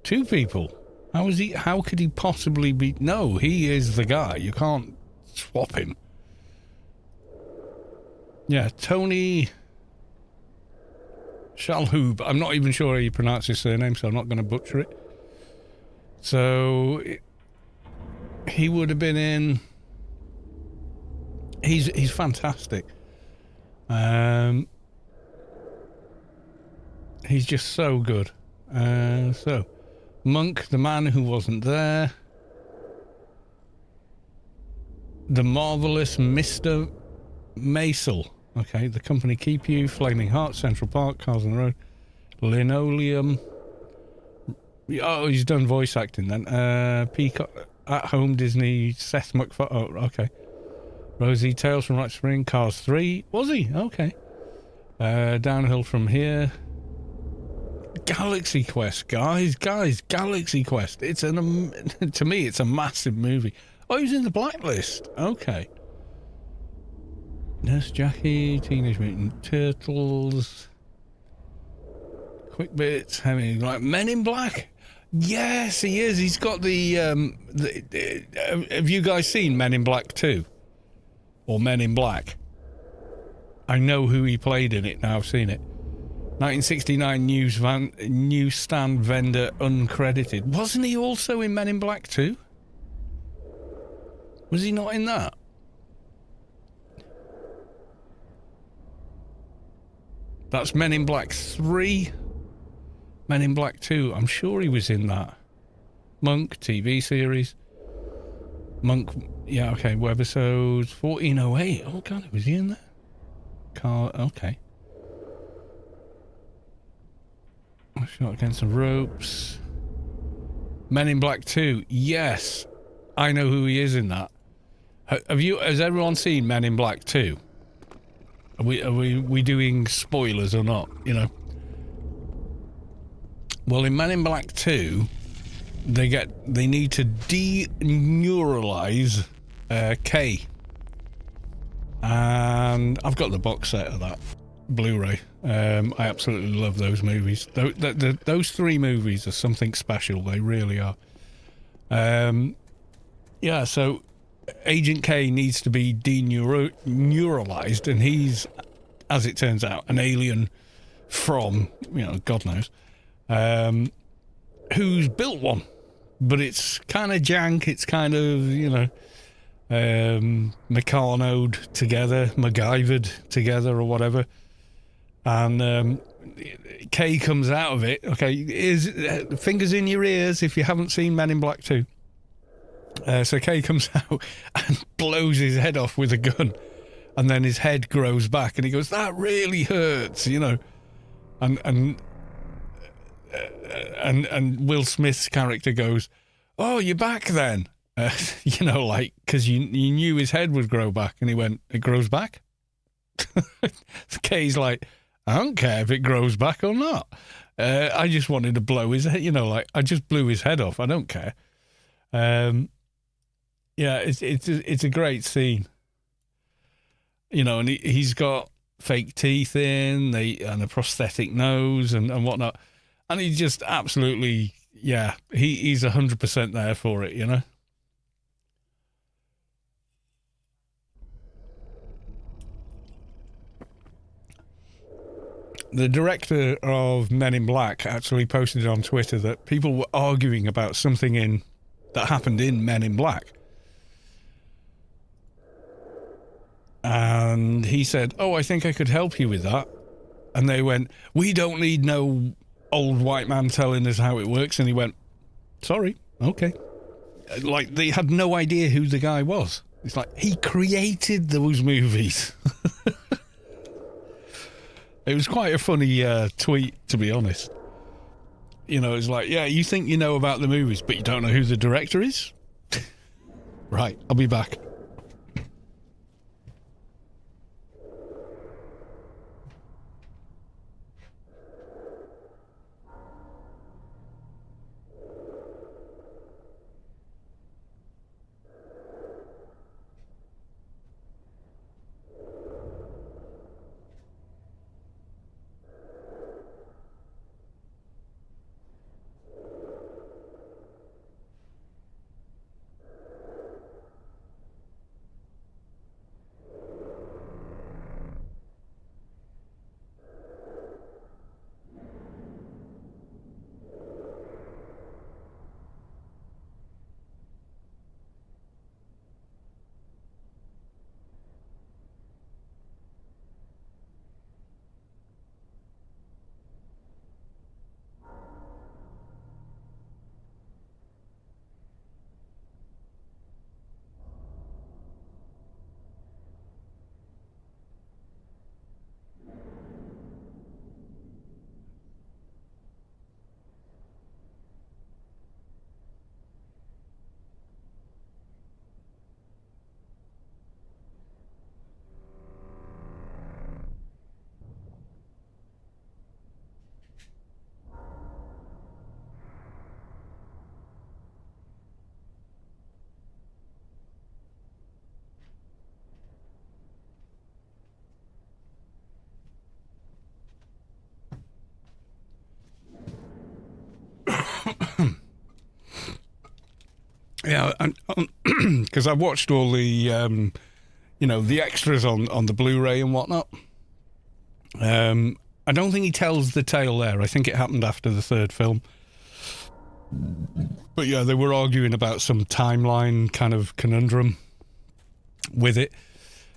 two people. How could he possibly be? No, he is the guy. You can't swap him. Yeah, Tony Shalhoub. I'm not even sure how you pronounce his surname, so I'm not going to butcher it. So he would have been in. He's fantastic. He's just so good. So Monk, the man who wasn't there. The marvelous Mr. Maisel. Okay, The Company Keep You, Flaming Heart, Central Park, Cars on the Road, Linoleum. Oh, he's done voice acting then. Peacock, At Home, Disney, Seth MacFarlane. Oh, okay. Rosie, Tales from Right Spring, Cars 3. Was he? Okay. Downhill from Here. Galaxy Quest, guys, Galaxy Quest. It's to me, it's a massive movie. Oh, he's in The Blacklist. Okay. Nurse Jackie, Teenage Mutant Turtles, Quick Bits, having like Men in Black. Yes, he is. He's got the have you guys seen Men in Black 2? Or Men in Black? I know who he played in it now. I've seen it. 1969 newsstand vendor uncredited. Wasn't he also in Men in Black 2? Was he not in that? That's Men in Black 3. Men in Black 2. I'm sure he was in that. Monk, TV series. Monk, yeah, okay. Webisodes, 1408. Oh, God, was he in there? Okay. Shot Against the Ropes. Men in Black 2. Yes. I know who he is in that. Has everyone seen Men in Black 2? Are we doing spoilers or not? You know. Well, in Men in Black 2, they need to deneuralize K. And I've got the box set of that Blu-ray. I absolutely love those movies. Those three movies are something special. They really are. Yeah, so Agent K needs to be deneuralized, and he's, as it turns out, an alien from, God knows, who's built one. But it's kind of jank. It's kind of, Meccanoed together, MacGyvered together or whatever. And Kay comes out of it. Okay, fingers in your ears if you haven't seen Men in Black 2. So Kay comes out and blows his head off with a gun. And then his head grows back and he goes, that really hurts, And Will Smith's character goes, oh, you're back then. Because you knew his head would grow back. And he went, it grows back? Kay's like, I don't care if it grows back or not. I just wanted to blow his head, I just blew his head off. I don't care. Yeah, it's a great scene. And he's got fake teeth in, and a prosthetic nose and whatnot. And he just absolutely, he's 100% there for it, The director of Men in Black actually posted on Twitter that people were arguing about something that happened in Men in Black. And he said, oh, I think I could help you with that. And they went, we don't need no old white man telling us how it works. And he went, sorry, okay. Like, they had no idea who the guy was. It's like, he created those movies. It was quite a funny tweet, to be honest. It's like, yeah, you think you know about the movies, but you don't know who the director is? Right, I'll be back. Yeah, because I watched all the, the extras on the Blu-ray and whatnot. I don't think he tells the tale there. I think it happened after the third film. But yeah, they were arguing about some timeline kind of conundrum with it.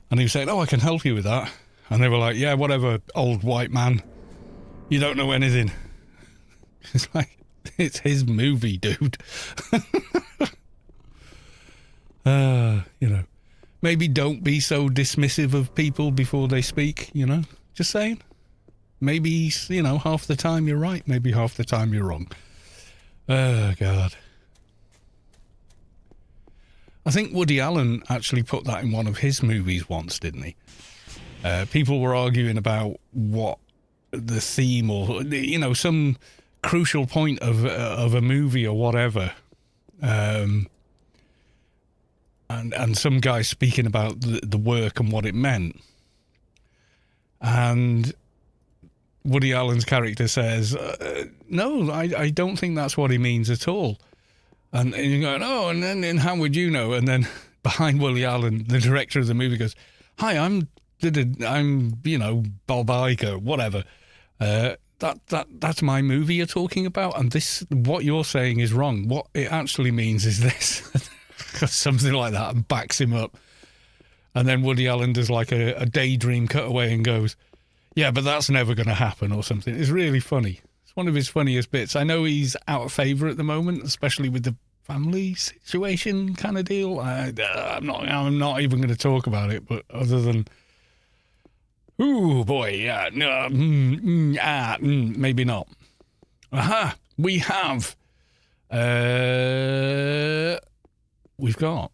And he was saying, oh, I can help you with that. And they were like, yeah, whatever, old white man. You don't know anything. It's like, it's his movie, dude. Maybe don't be so dismissive of people before they speak, just saying. Maybe, half the time you're right, maybe half the time you're wrong. Oh, God. I think Woody Allen actually put that in one of his movies once, didn't he? People were arguing about what the theme or, some crucial point of a movie or whatever, and some guy speaking about the work and what it meant, and Woody Allen's character says, no, I don't think that's what he means at all. And you're going, oh, and then how would you know? And then behind Woody Allen, the director of the movie goes, hi, I'm Bob Iger, whatever. That's my movie you're talking about, and this, what you're saying is wrong. What it actually means is this. Something like that, and backs him up. And then Woody Allen does like a daydream cutaway and goes, yeah, but that's never going to happen, or something. It's really funny. It's one of his funniest bits. I know he's out of favour at the moment, especially with the family situation kind of deal. I'm not even going to talk about it, but other than, ooh, boy, yeah, no, maybe not. Aha, we have, we've got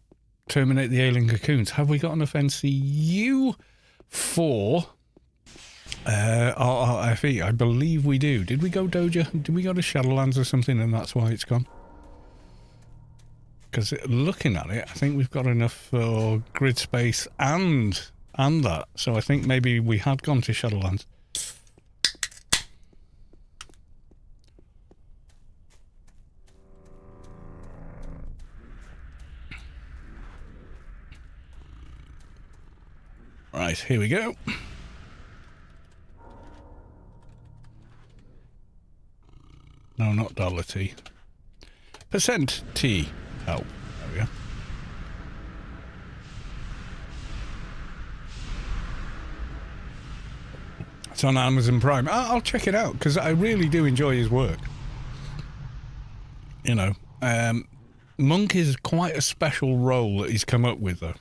Terminate the Alien Cocoons. Have we got enough NCU for RRFE? I believe we do. Did we go Doja? Did we go to Shadowlands or something and that's why it's gone? Because looking at it, I think we've got enough for Grid Space and that. So I think maybe we had gone to Shadowlands. Right, here we go. No, not dollar T. Percent T. Oh, there we go. It's on Amazon Prime. I'll check it out because I really do enjoy his work. You know, Monk is quite a special role that he's come up with, though.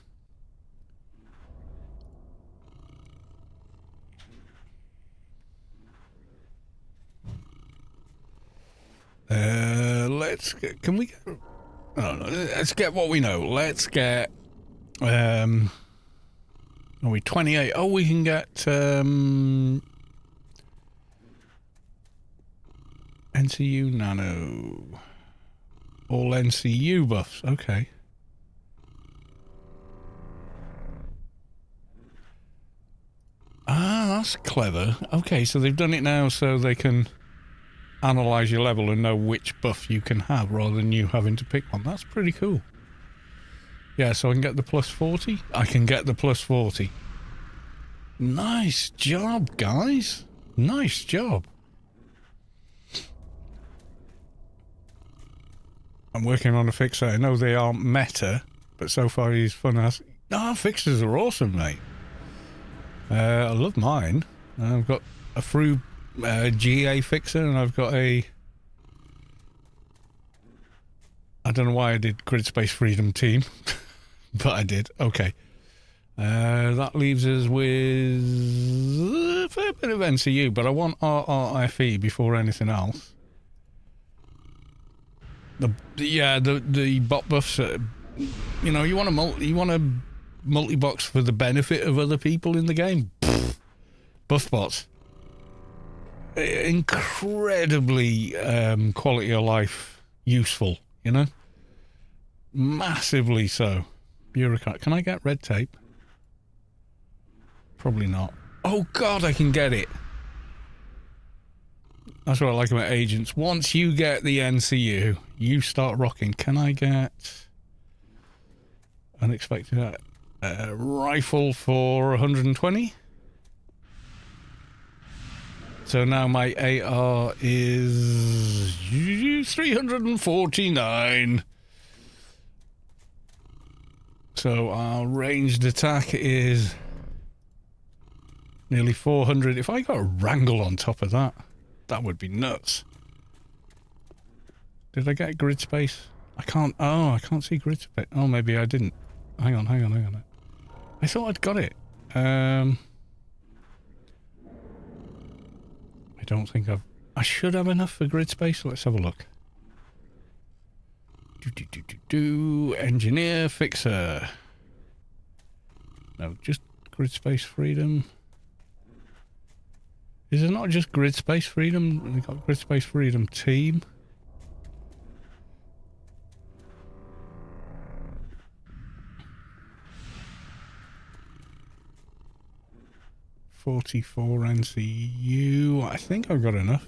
Let's get, can we get, oh no, let's get what we know. Let's get, are we 28? Oh, we can get, NCU Nano. All NCU buffs, okay. Ah, that's clever. Okay, so they've done it now so they can analyze your level and know which buff you can have rather than you having to pick one. That's pretty cool. Yeah, so I can get the plus 40. I can get the plus 40. Nice job, guys. Nice job. I'm working on a fixer. I know they aren't meta, but so far he's fun as. Ah, fixers are awesome, mate. I love mine. I've got a through GA fixer, and I've got a, I don't know why I did Grid Space Freedom Team, but I did. Okay. That leaves us with a fair bit of NCU, but I want RRFE before anything else. The bot buffs, you know, you want a multi-box for the benefit of other people in the game. Pfft. Buff bots. Incredibly quality of life useful, you know? Massively so. Bureaucrat. Can I get red tape? Probably not. Oh god, I can get it. That's what I like about agents. Once you get the NCU, you start rocking. Can I get unexpected rifle for 120? So now my AR is 349. So our ranged attack is nearly 400. If I got a wrangle on top of that, that would be nuts. Did I get grid space? I can't see grid space. Oh, maybe I didn't. Hang on. I thought I'd got it. I don't think I should have enough for grid space. Let's have a look. Engineer, fixer. No, just grid space freedom. Is it not just Grid Space Freedom? We've got Grid Space Freedom Team. $44 NCU. I think I've got enough.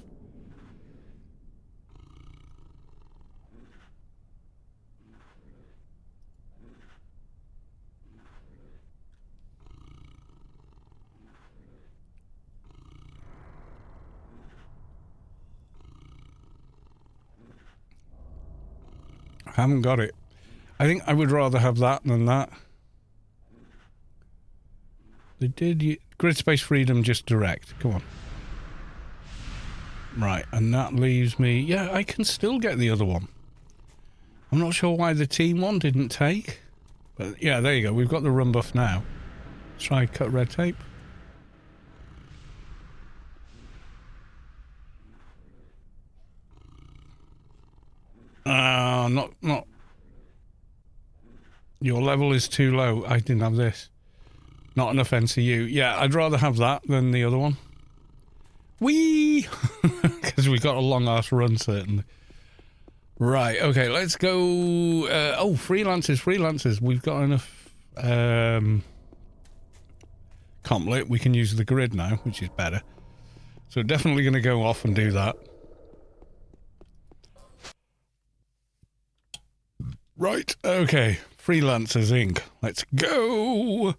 I haven't got it. I think I would rather have that than that. They did Grid Space Freedom just direct. Come on. Right, and that leaves me... Yeah, I can still get the other one. I'm not sure why the team one didn't take. But yeah, there you go. We've got the run buff now. Let's try cut red tape. Not. Your level is too low. I didn't have this. Not enough NCU. Yeah, I'd rather have that than the other one. Whee! Because we got a long ass run, certainly. Right, okay, let's go. Oh, freelancers. We've got enough comp lit. We can use the grid now, which is better. So definitely going to go off and do that. Right, okay. Freelancers Inc. Let's go.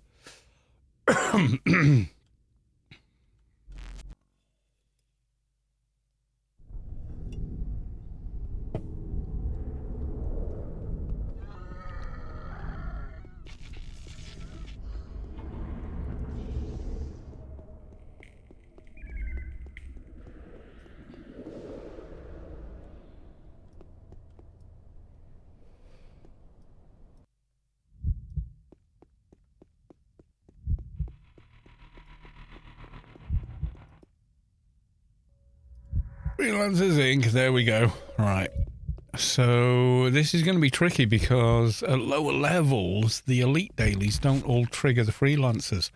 Freelancers Inc. There we go. Right. So this is going to be tricky because at lower levels, the elite dailies don't all trigger the freelancers.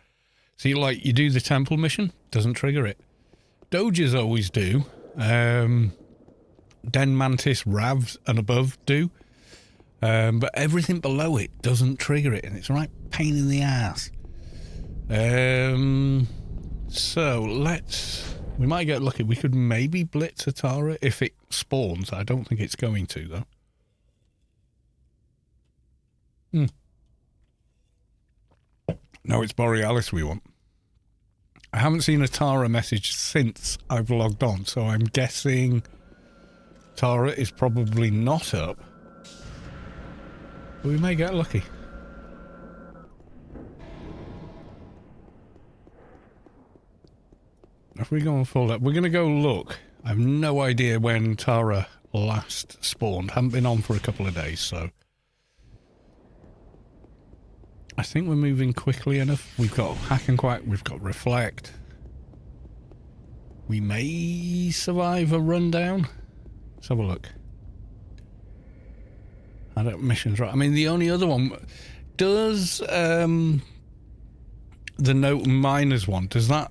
See, like you do the temple mission, doesn't trigger it. Doges always do. Den Mantis, Ravs and above do. But everything below it doesn't trigger it, and it's a right pain in the ass. So let's... We might get lucky. We could maybe blitz Atara if it spawns. I don't think it's going to, though. No, it's Borealis we want. I haven't seen a Tara message since I've logged on, so I'm guessing Tara is probably not up. But we may get lucky. If we go on full up, we're going to go look. I have no idea when Tara last spawned. Haven't been on for a couple of days, so... I think we're moving quickly enough. We've got Hack and Quack, we've got Reflect. We may survive a rundown. Let's have a look. I don't... Missions, right. I mean, the only other one... Does, the Note Miners one, does that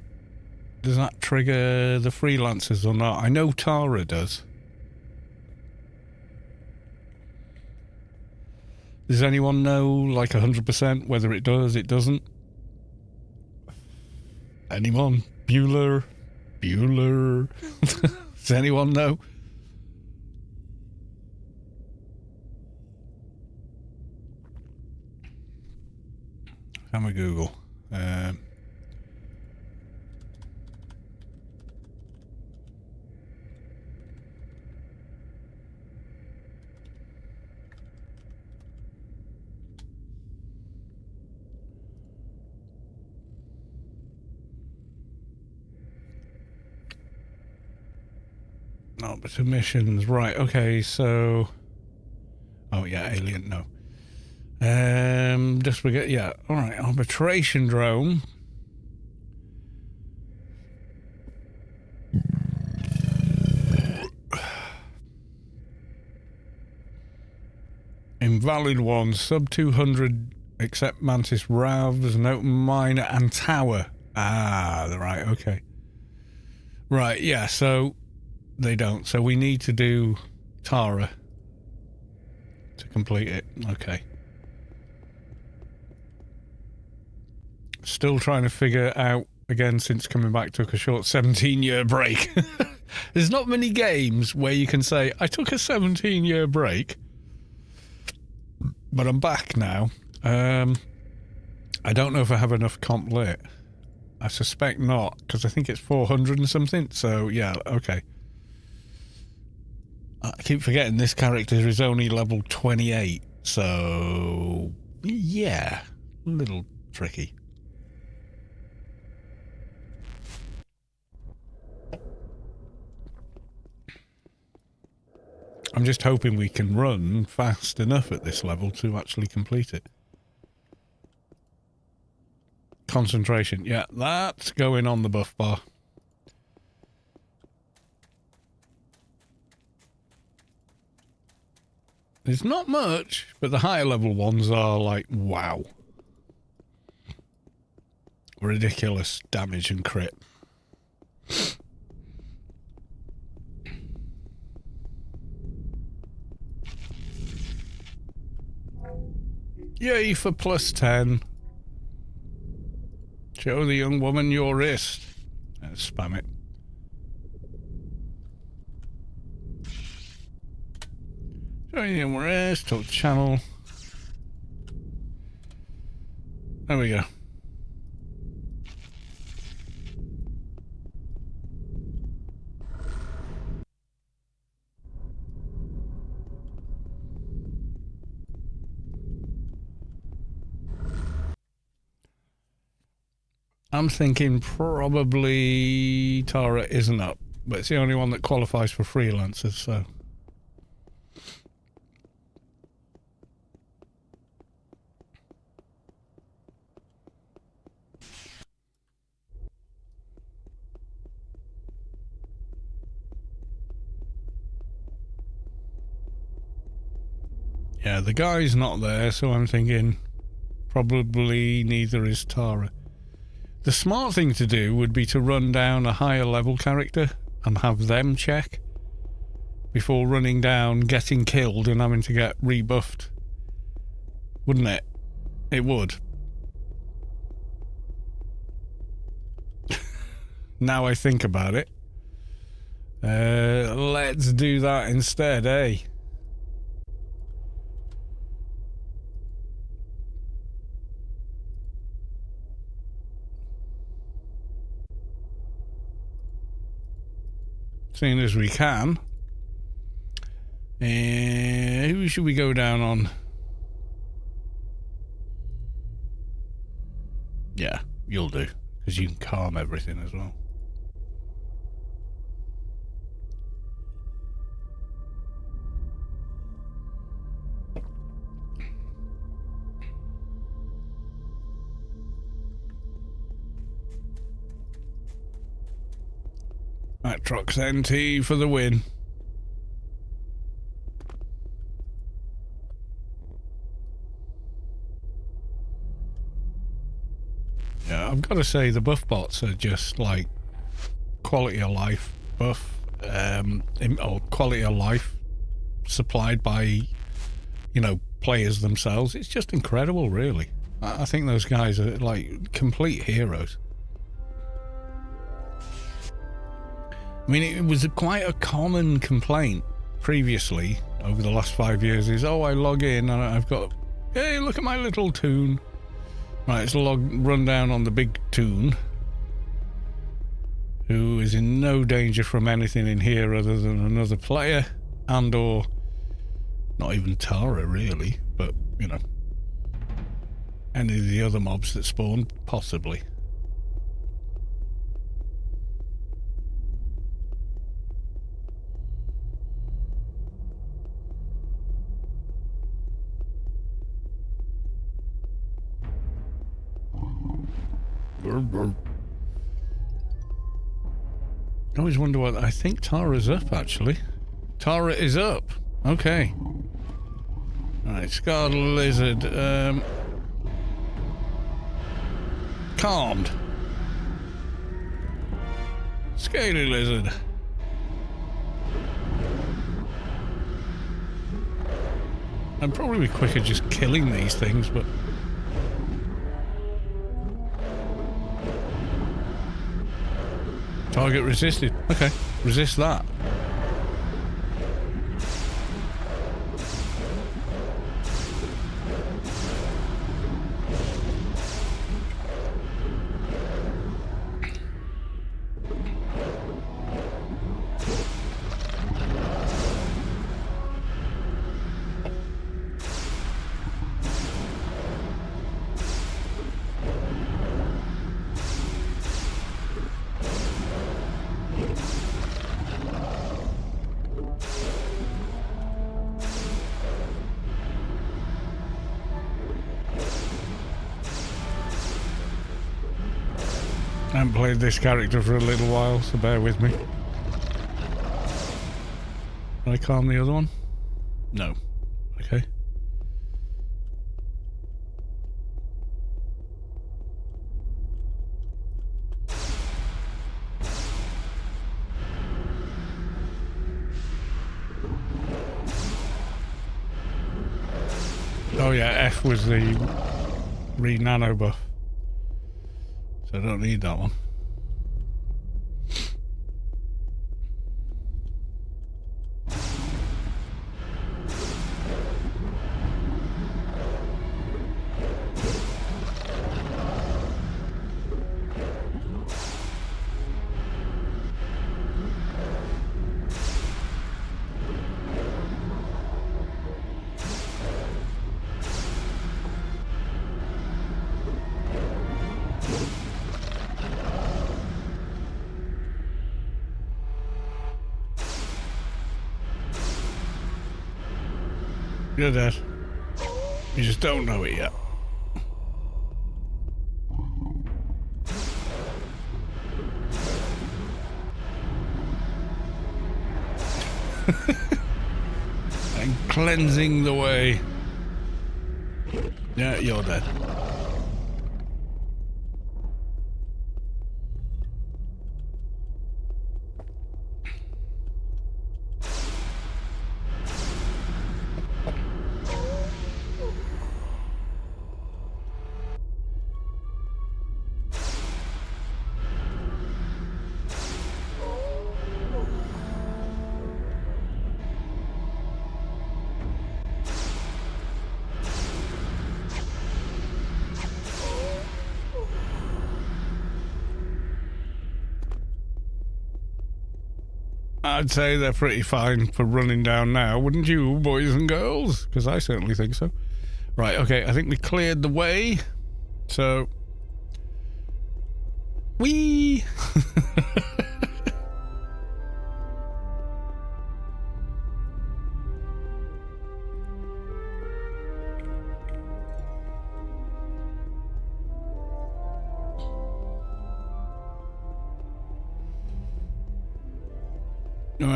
trigger the freelancers or not? I know Tara does. Does anyone know, like 100%, whether it does, it doesn't? Anyone? Bueller? Does anyone know? Have a Google. No, but submissions, right, okay, so... Oh, yeah, alien, no. Just forget, yeah, alright, arbitration drone. Invalid one, sub 200, except Mantis Ravs, Note Miner, and Tower. Ah, right, okay. Right, yeah, so they don't. So we need to do Tara to complete it. Okay. Still trying to figure out, again, since coming back, took a short 17-year break. There's not many games where you can say, I took a 17-year break, but I'm back now. I don't know if I have enough comp lit. I suspect not, because I think it's 400 and something. So, yeah, okay. I keep forgetting this character is only level 28. So, yeah, a little tricky. I'm just hoping we can run fast enough at this level to actually complete it. Concentration. Yeah, that's going on the buff bar. There's not much, but the higher level ones are like, wow. Ridiculous damage and crit. Yay for plus 10. Show the young woman your wrist. Spam it. Show you your wrist, talk to channel. There we go. I'm thinking probably Tara isn't up, but it's the only one that qualifies for freelancers, so. Yeah, the guy's not there, so I'm thinking probably neither is Tara. The smart thing to do would be to run down a higher level character and have them check before running down, getting killed and having to get rebuffed. Wouldn't it? It would. Now I think about it. Let's do that instead, eh? Seeing as we can. Who should we go down on? Yeah, you'll do, because you can calm everything as well. Atrox NT for the win. Yeah, I've got to say the buff bots are just like quality of life buff, or quality of life supplied by, you know, players themselves. It's just incredible, really. I think those guys are like complete heroes. I mean, it was quite a common complaint previously over the last 5 years is, oh, I log in and I've got, hey, look at my little toon. Right, it's run down on the big toon, who is in no danger from anything in here other than another player and or not even Tara, really, but, you know, any of the other mobs that spawn, possibly. I always wonder what... I think Tara's up, actually. Tara is up. Okay. Alright, Scarred Lizard. Calmed. Scaly lizard. I'd probably be quicker just killing these things, but... Target resisted. Okay, resist that. I haven't played this character for a little while, so bear with me. Can I calm the other one? No. Okay. Oh yeah, F was the re-nano buff. So I don't need that one. You're dead. You just don't know it yet. And cleansing the way. Yeah, you're dead. I'd say they're pretty fine for running down now, wouldn't you, boys and girls? Because I certainly think so. Right, okay, I think we cleared the way. So... Whee!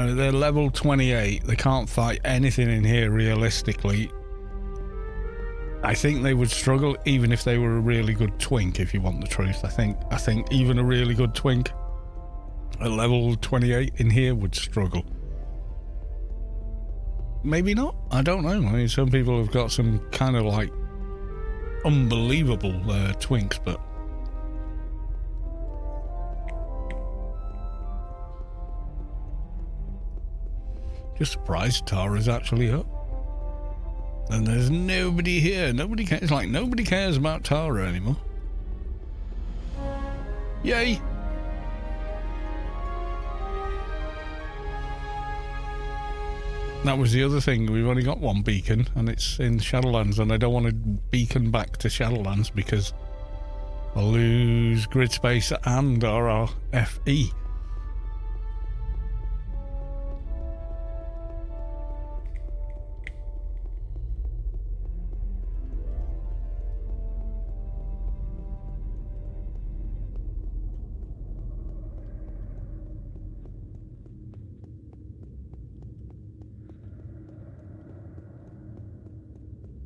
They're level 28. They can't fight anything in here realistically. I think they would struggle even if they were a really good twink, if you want the truth. I think even a really good twink at level 28 in here would struggle. Maybe not. I don't know. I mean, some people have got some kind of like unbelievable twinks, but just surprised Tara's actually up. And there's nobody here. Nobody cares. It's like nobody cares about Tara anymore. Yay! That was the other thing. We've only got one beacon, and it's in Shadowlands, and I don't want to beacon back to Shadowlands because I'll lose grid space and RRFE.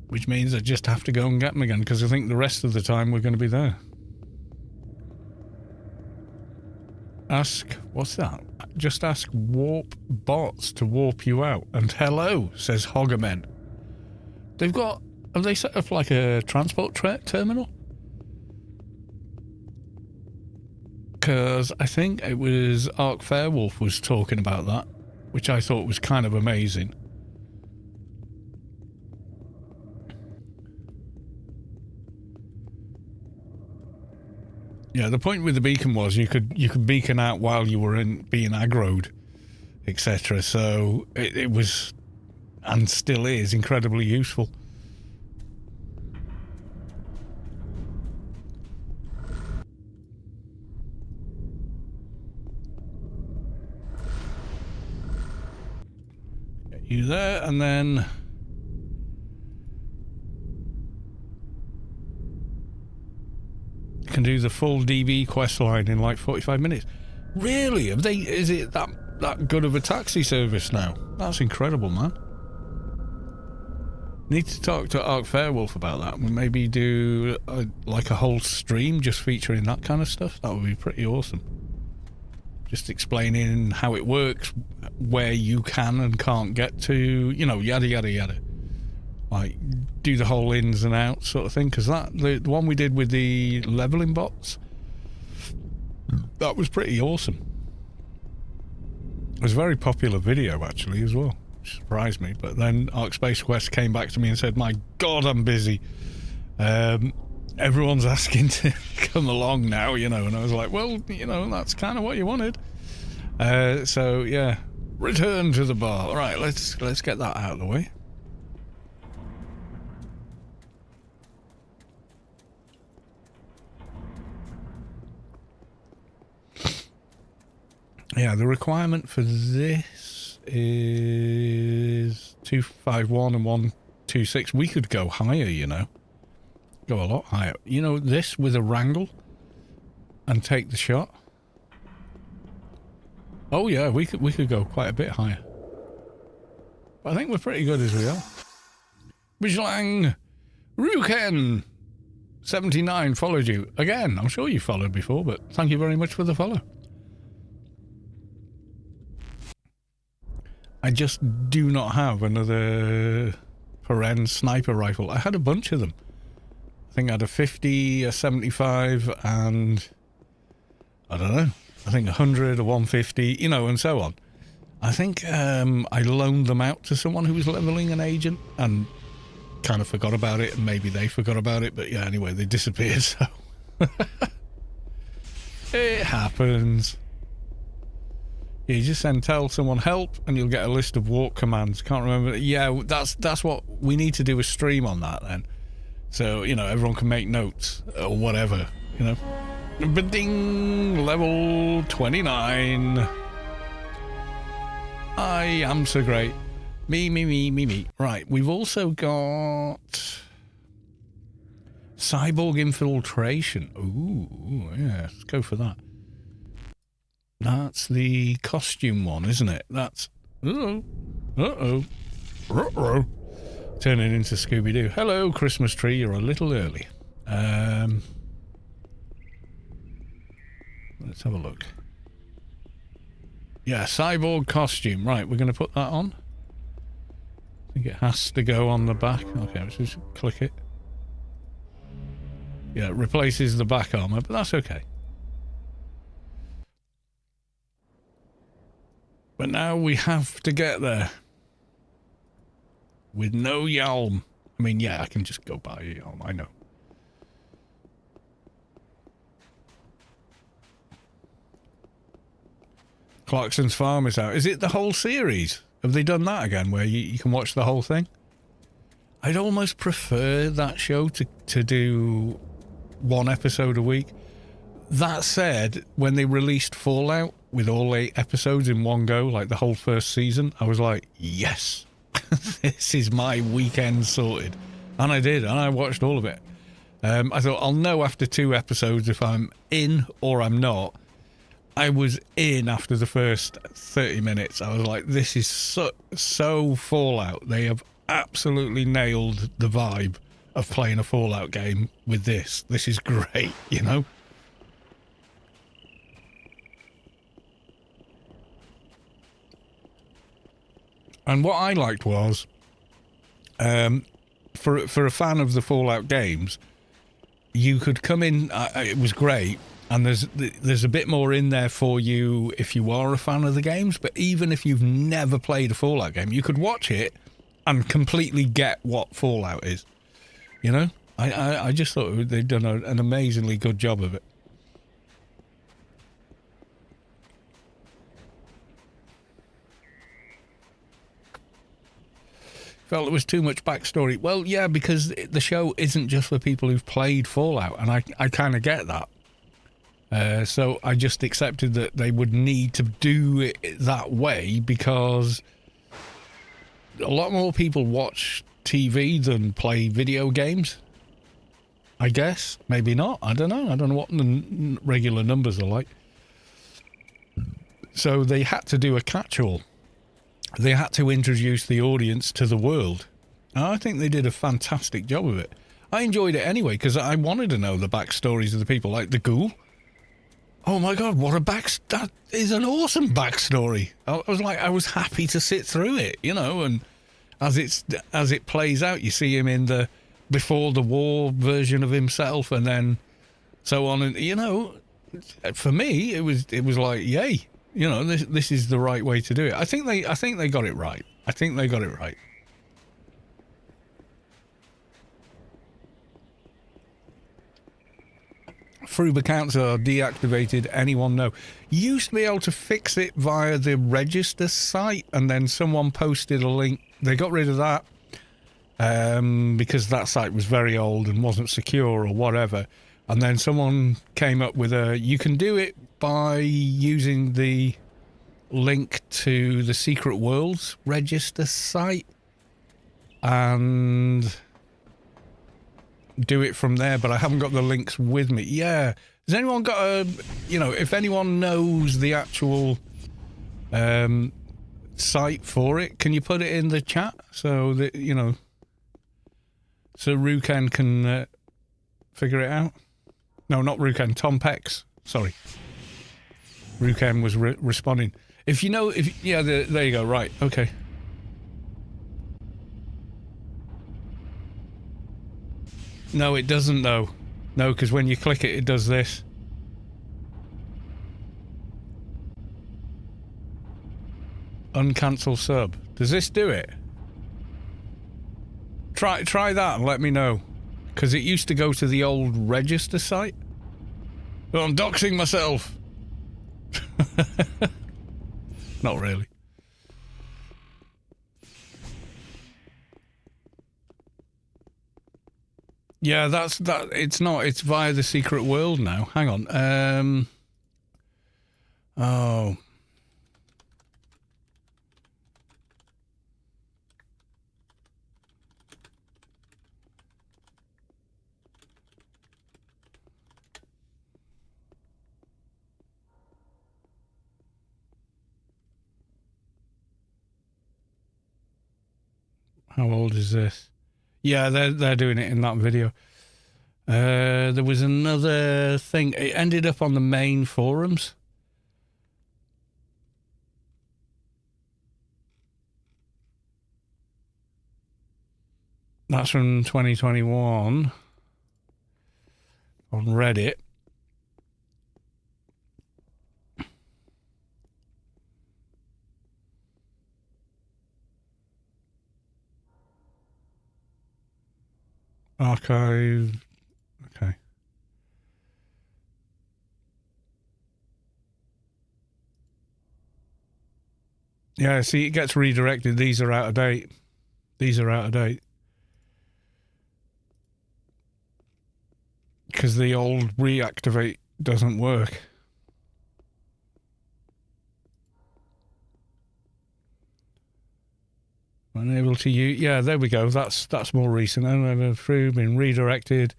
Which means I just have to go and get them again, because I think the rest of the time we're going to be there. Ask, what's that? Just ask warp bots to warp you out. And hello, says Hoggermen. They've got, have they set up like a transport terminal? Because I think it was Ark Fairwolf was talking about that, which I thought was kind of amazing. Yeah, the point with the beacon was you could beacon out while you were being aggroed, etc. So it was, and still is, incredibly useful. Get you there, and then can do the full DB quest line in like 45 minutes. Really? Have they? Is it that good of a taxi service now? That's incredible, man. Need to talk to Ark Fairwolf about that. We'll maybe do like a whole stream just featuring that kind of stuff. That would be pretty awesome. Just explaining how it works, where you can and can't get to, you know, yada yada yada. Like, do the whole ins and outs sort of thing, because the one we did with the leveling bots, that was pretty awesome. It was a very popular video, actually, as well. Which surprised me. But then Ark Space Quest came back to me and said, my God, I'm busy. Everyone's asking to come along now, you know, and I was like, well, you know, that's kind of what you wanted. So, yeah, return to the bar. All right, let's get that out of the way. Yeah, the requirement for this is 251 and 126. We could go higher, you know. Go a lot higher. You know, this with a wrangle and take the shot. Oh yeah, we could go quite a bit higher. But I think we're pretty good as we are. Bijlang Ruken 79 followed you. Again, I'm sure you followed before, but thank you very much for the follow. I just do not have another Paren sniper rifle. I had a bunch of them. I think I had a 50, a 75, and I don't know. I think 100, a 150, you know, and so on. I think I loaned them out to someone who was leveling an agent and kind of forgot about it, and maybe they forgot about it. But yeah, anyway, they disappeared, so it happens. You just tell someone help and you'll get a list of walk commands. Can't remember. Yeah, that's what we need to do, a stream on that then. So, you know, everyone can make notes or whatever, you know. Ding, level 29. I am so great. Me. Right, we've also got cyborg infiltration. Ooh, yeah, let's go for that. That's the costume one, isn't it? That's... Uh-oh. Turning into Scooby-Doo. Hello, Christmas tree. You're a little early. Let's have a look. Yeah, cyborg costume. Right, we're going to put that on. I think it has to go on the back. Okay, let's just click it. Yeah, it replaces the back armor, but that's okay. But now we have to get there. With no Yalm. I mean, yeah, I can just go buy a Yalm, I know. Clarkson's Farm is out. Is it the whole series? Have they done that again, where you can watch the whole thing? I'd almost prefer that show to do one episode a week. That said, when they released Fallout with all 8 episodes in one go, like the whole first season, I was like, yes, this is my weekend sorted. And I did, and I watched all of it. I thought, I'll know after 2 episodes if I'm in or I'm not. I was in after the first 30 minutes. I was like, this is so Fallout. They have absolutely nailed the vibe of playing a Fallout game with this. This is great, you know? And what I liked was, for a fan of the Fallout games, you could come in. It was great, and there's a bit more in there for you if you are a fan of the games. But even if you've never played a Fallout game, you could watch it and completely get what Fallout is. You know, I just thought they'd done an amazingly good job of it. Felt it was too much backstory. Well, yeah, because the show isn't just for people who've played Fallout, and I kind of get that. So I just accepted that they would need to do it that way because a lot more people watch TV than play video games. I guess. Maybe not. I don't know. I don't know what the regular numbers are like. So they had to do a catch-all. They had to introduce the audience to the world. And I think they did a fantastic job of it. I enjoyed it anyway because I wanted to know the backstories of the people, like the ghoul. Oh my God, that is an awesome backstory. I was happy to sit through it, you know, and as it plays out, you see him in the before the war version of himself and then so on, and you know, for me it was like, yay. You know, this is the right way to do it. I think they got it right. I think they got it right. Froob accounts are deactivated. Anyone know? You used to be able to fix it via the register site, and then someone posted a link. They got rid of that because that site was very old and wasn't secure or whatever. And then someone came up with you can do it by using the link to the Secret Worlds register site and do it from there, but I haven't got the links with me. Yeah. Has anyone got if anyone knows the actual site for it, can you put it in the chat so that, you know, so Ruken can figure it out? No, not Ruken, Tom Pex. Sorry. Ruken was responding. If you know, there you go. Right. Okay. No, it doesn't though. No, because when you click it, it does this. Uncancel sub. Does this do it? Try that and let me know. Because it used to go to the old register site. Oh, I'm doxing myself. Not really. Yeah, that's it's not. It's via the Secret World now. Hang on. Oh. How old is this? Yeah, they're doing it in that video. There was another thing. It ended up on the main forums. That's from 2021 on Reddit. Archive. Okay. Yeah, see, it gets redirected. These are out of date. These are out of date. Because the old reactivate doesn't work. Unable to use. Yeah, there we go. That's more recent. Through been redirected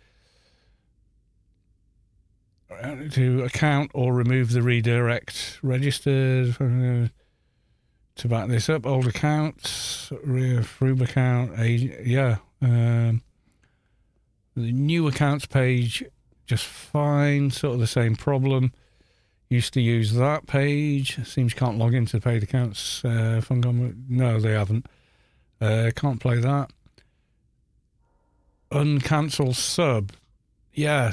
to account or remove the redirect. Registered to back this up. Old accounts, Froob account. Yeah. The new accounts page, just fine. Sort of the same problem. Used to use that page. Seems you can't log into paid accounts. Funcom. No, they haven't. Can't play that. Uncancel sub. Yeah.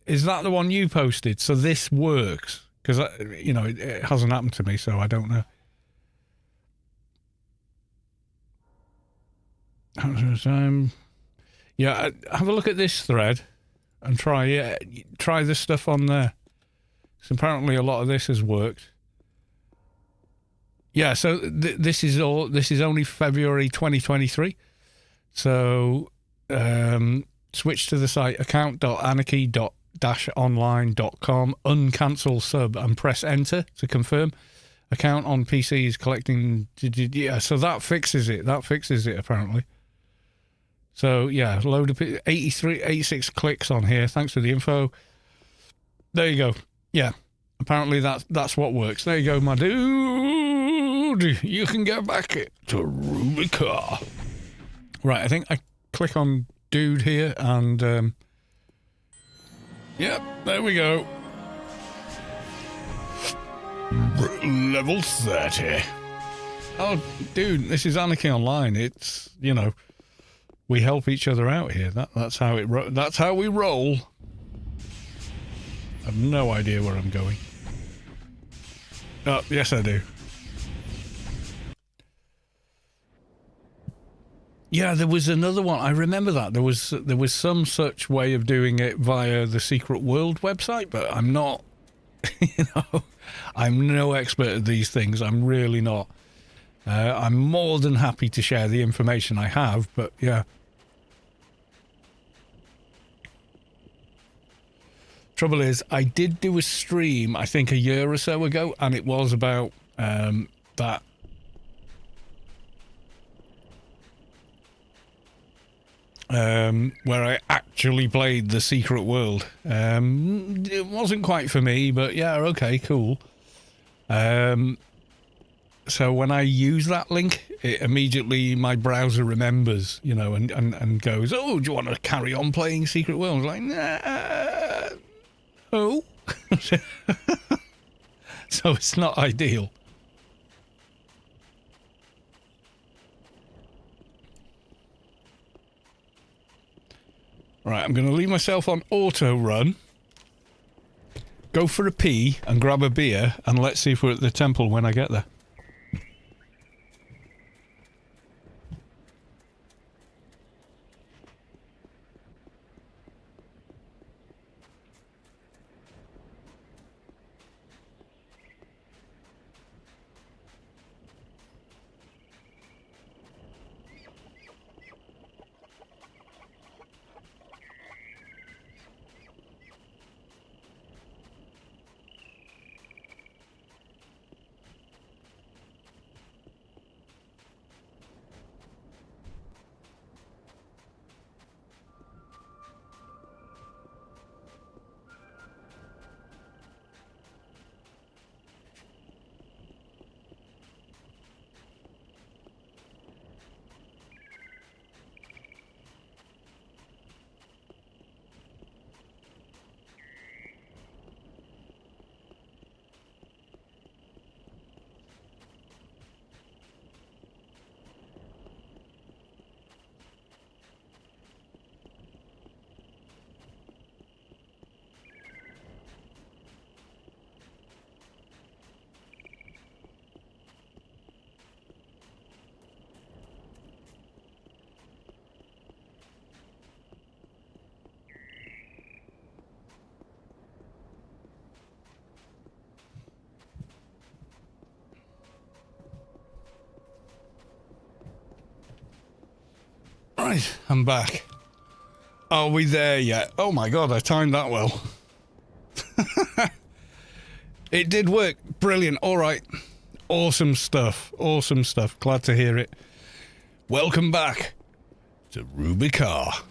Is that the one you posted? So this works? Because, it hasn't happened to me, so I don't know. Yeah, have a look at this thread and try this stuff on there. So apparently a lot of this has worked. Yeah, so this is only February 2023. So switch to the site account.anarchy-online.com, uncancel sub, and press enter to confirm. Account on PC is collecting. Yeah, so that fixes it. Apparently. So yeah, load of 86 clicks on here. Thanks for the info. There you go. Yeah, apparently that's what works. There you go, my dude. You can get back to Rubicar. Right, I think I click on dude here and yep, there we go. Level 30. Oh, dude, this is Anarchy Online. It's, we help each other out here. That's how we roll. I have no idea where I'm going. Oh, yes, I do. Yeah, there was another one. I remember that. There was some such way of doing it via the Secret World website, but I'm not, I'm no expert at these things. I'm really not. I'm more than happy to share the information I have, but yeah. Trouble is, I did do a stream, I think a year or so ago, and it was about that. Where I actually played the Secret World. It wasn't quite for me, but yeah, okay, cool. So when I use that link, it immediately my browser remembers, and goes, "Oh, do you want to carry on playing Secret World?" I was like, nah, no. So it's not ideal. Right, I'm going to leave myself on auto run, go for a pee and grab a beer, and let's see if we're at the temple when I get there. Right, I'm back. Are we there yet? Oh my god, I timed that well. It did work. Brilliant. All right. Awesome stuff. Awesome stuff. Glad to hear it. Welcome back to Rubicar.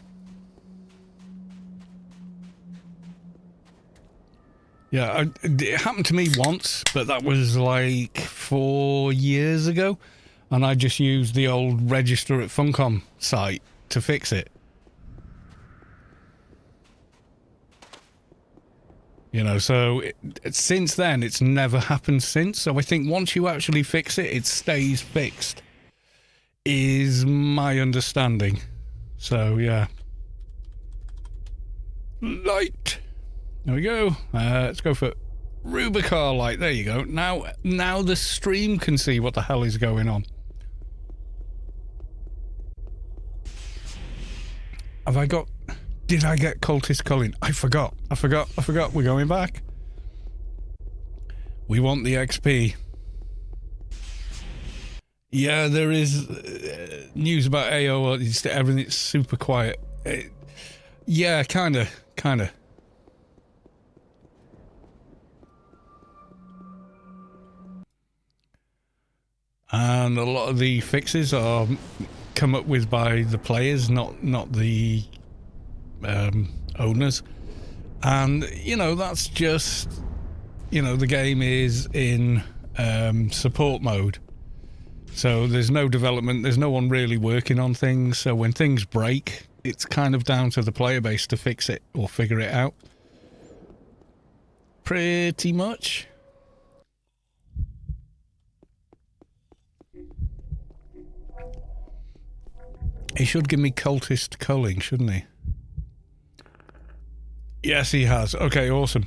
Yeah, it happened to me once, but that was like 4 years ago. And I just used the old register at Funcom site to fix it. You know, so since then, it's never happened since. So I think once you actually fix it, it stays fixed, is my understanding. So, yeah. Light. There we go. Let's go for Rubicar light. There you go. Now the stream can see what the hell is going on. Have I got... Did I get cultist culling? I forgot. We're going back. We want the XP. Yeah, there is news about AO. Everything's super quiet. Yeah, kind of. And a lot of the fixes are come up with by the players, not the owners. And, you know, that's just, you know, the game is in support mode. So there's no development, there's no one really working on things. So when things break, it's kind of down to the player base to fix it or figure it out. Pretty much. He should give me cultist culling, shouldn't he? Yes, he has. Okay, awesome.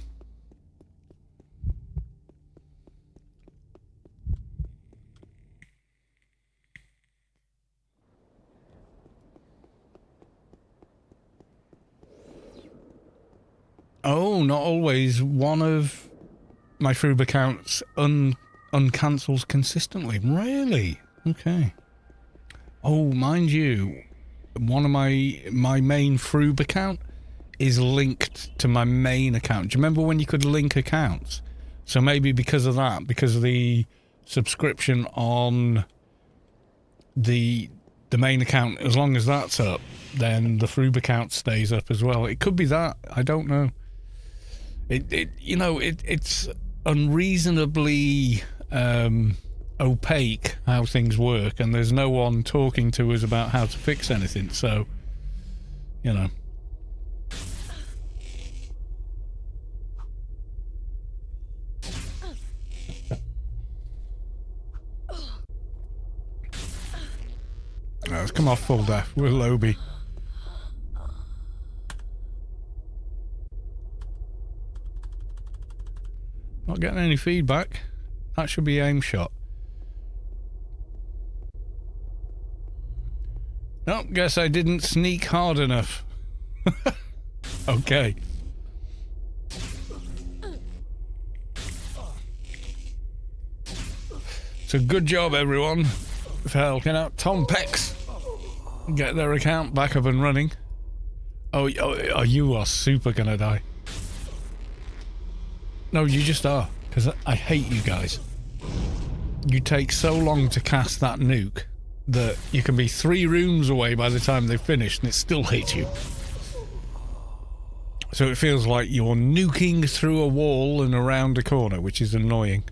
Oh, not always. One of my Froob accounts uncancels consistently. Really? Okay. Oh, mind you, one of my main Froob account is linked to my main account. Do you remember when you could link accounts? So maybe because of that, because of the subscription on the main account, as long as that's up, then the Froob account stays up as well. It could be that. I don't know. It's unreasonably opaque how things work, and there's no one talking to us about how to fix anything. So, you know. Let's come off full death. We're Lobie. Not getting any feedback. That should be aim shot. Nope, guess I didn't sneak hard enough. Okay. So good job, everyone, for helping out Tom Pex get their account back up and running. Oh, you are super gonna die. No, you just are, because I hate you guys. You take so long to cast that nuke that you can be 3 rooms away by the time they've finished and it still hates you. So it feels like you're nuking through a wall and around a corner, which is annoying.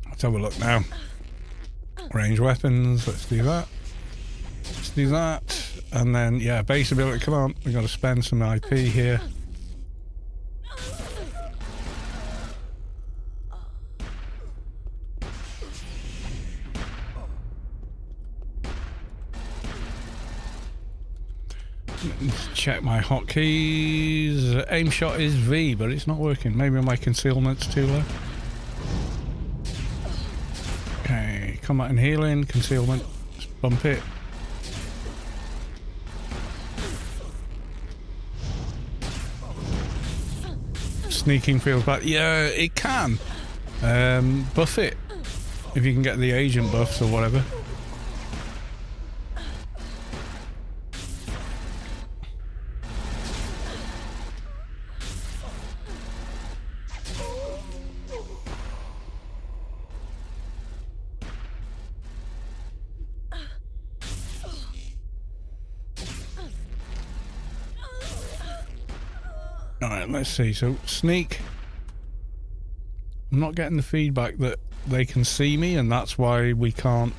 Let's have a look now. Range weapons, let's do that. Let's do that. And then, yeah, base ability, come on. We've got to spend some IP here. Let's check my hotkeys. Aim shot is V, but it's not working. Maybe my concealment's too low. Okay, combat and healing, concealment. Let's bump it. Sneaking feels bad. Yeah, it can. Buff it. If you can get the agent buffs or whatever. Alright, let's see. So, sneak. I'm not getting the feedback that they can see me, and that's why we can't...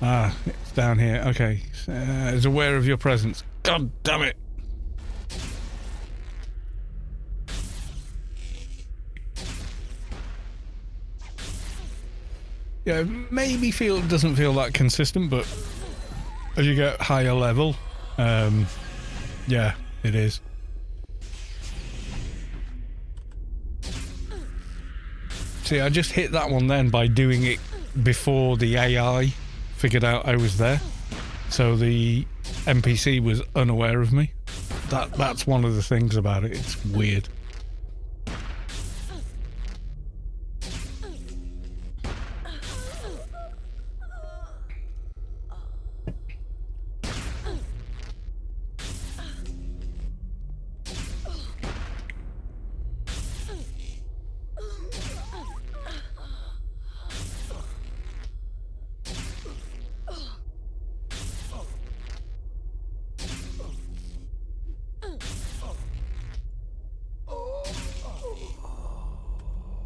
Ah, it's down here. Okay. Is aware of your presence. God damn it! Yeah, maybe doesn't feel that consistent, but as you get higher level, yeah, it is. See, I just hit that one then by doing it before the AI figured out I was there, so the NPC was unaware of me. That's one of the things about it. It's weird.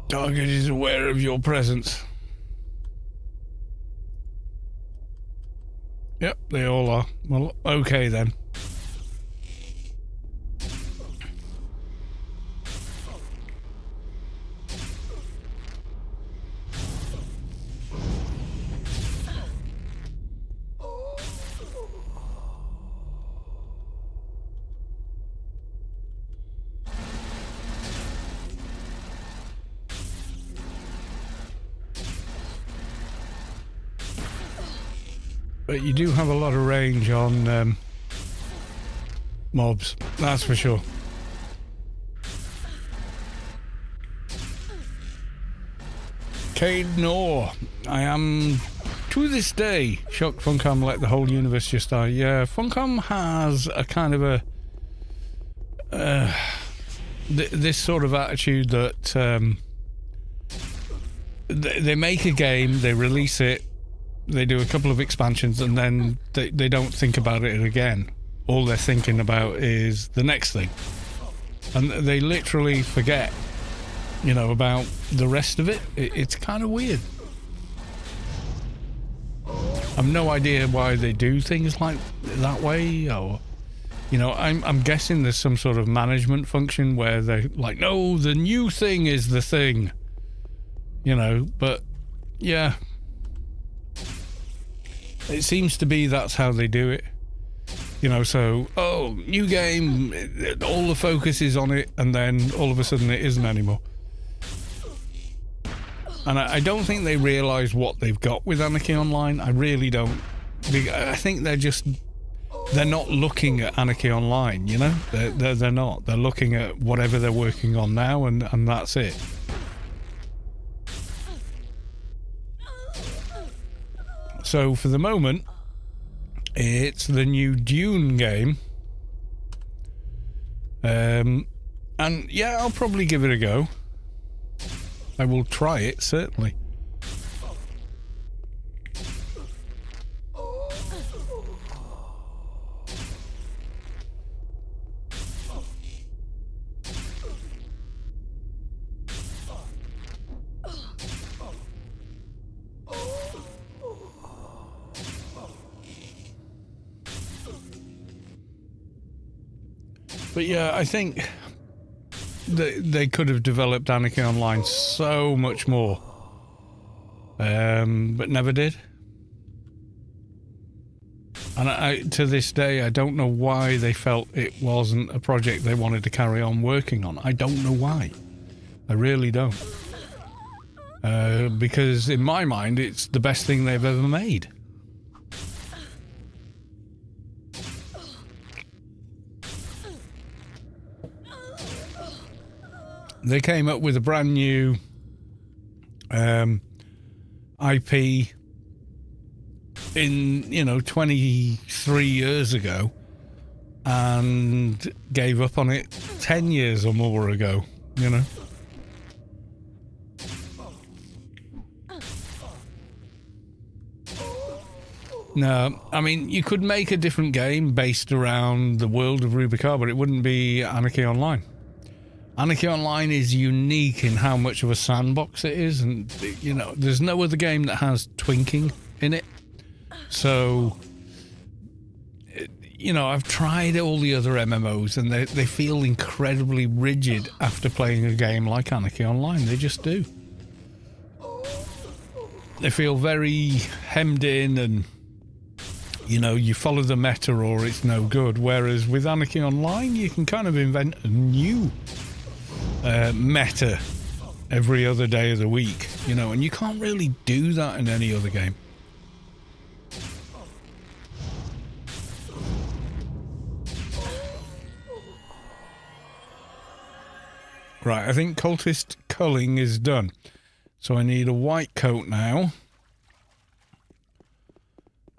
Target is aware of your presence. Yep, they all are. Well, okay then. But you do have a lot of range on mobs, that's for sure. Cade Nor, I am to this day shocked Funcom let the whole universe just die. Yeah, Funcom has a kind of a this sort of attitude that they make a game, they release it, they do a couple of expansions, and then they don't think about it again. All they're thinking about is the next thing. And they literally forget, you know, about the rest of it. It's kind of weird. I've no idea why they do things like that way, or... You know, I'm guessing there's some sort of management function where they're like, no, the new thing is the thing. You know, but... Yeah... It seems to be that's how they do it. You know, so, oh, new game, all the focus is on it, and then all of a sudden it isn't anymore. And I don't think they realise what they've got with Anarchy Online. I really don't. I think they're not looking at Anarchy Online, you know? They're not. They're looking at whatever they're working on now, and that's it. So for the moment, it's the new Dune game. And yeah, I'll probably give it a go. I will try it, certainly. But yeah, I think they could have developed Anarchy Online so much more, but never did. And to this day, I don't know why they felt it wasn't a project they wanted to carry on working on. I don't know why. I really don't. Because in my mind, it's the best thing they've ever made. They came up with a brand new IP in, 23 years ago, and gave up on it 10 years or more ago, you know. No, I mean, you could make a different game based around the world of Rubicon, but it wouldn't be Anarchy Online. Anarchy Online is unique in how much of a sandbox it is, and, you know, there's no other game that has twinking in it. So, you know, I've tried all the other MMOs, and they feel incredibly rigid after playing a game like Anarchy Online. They just do. They feel very hemmed in, and, you know, you follow the meta or it's no good. Whereas with Anarchy Online, you can kind of invent a new meta every other day of the week, you know, and you can't really do that in any other game. Right, I think cultist culling is done. So I need a white coat now.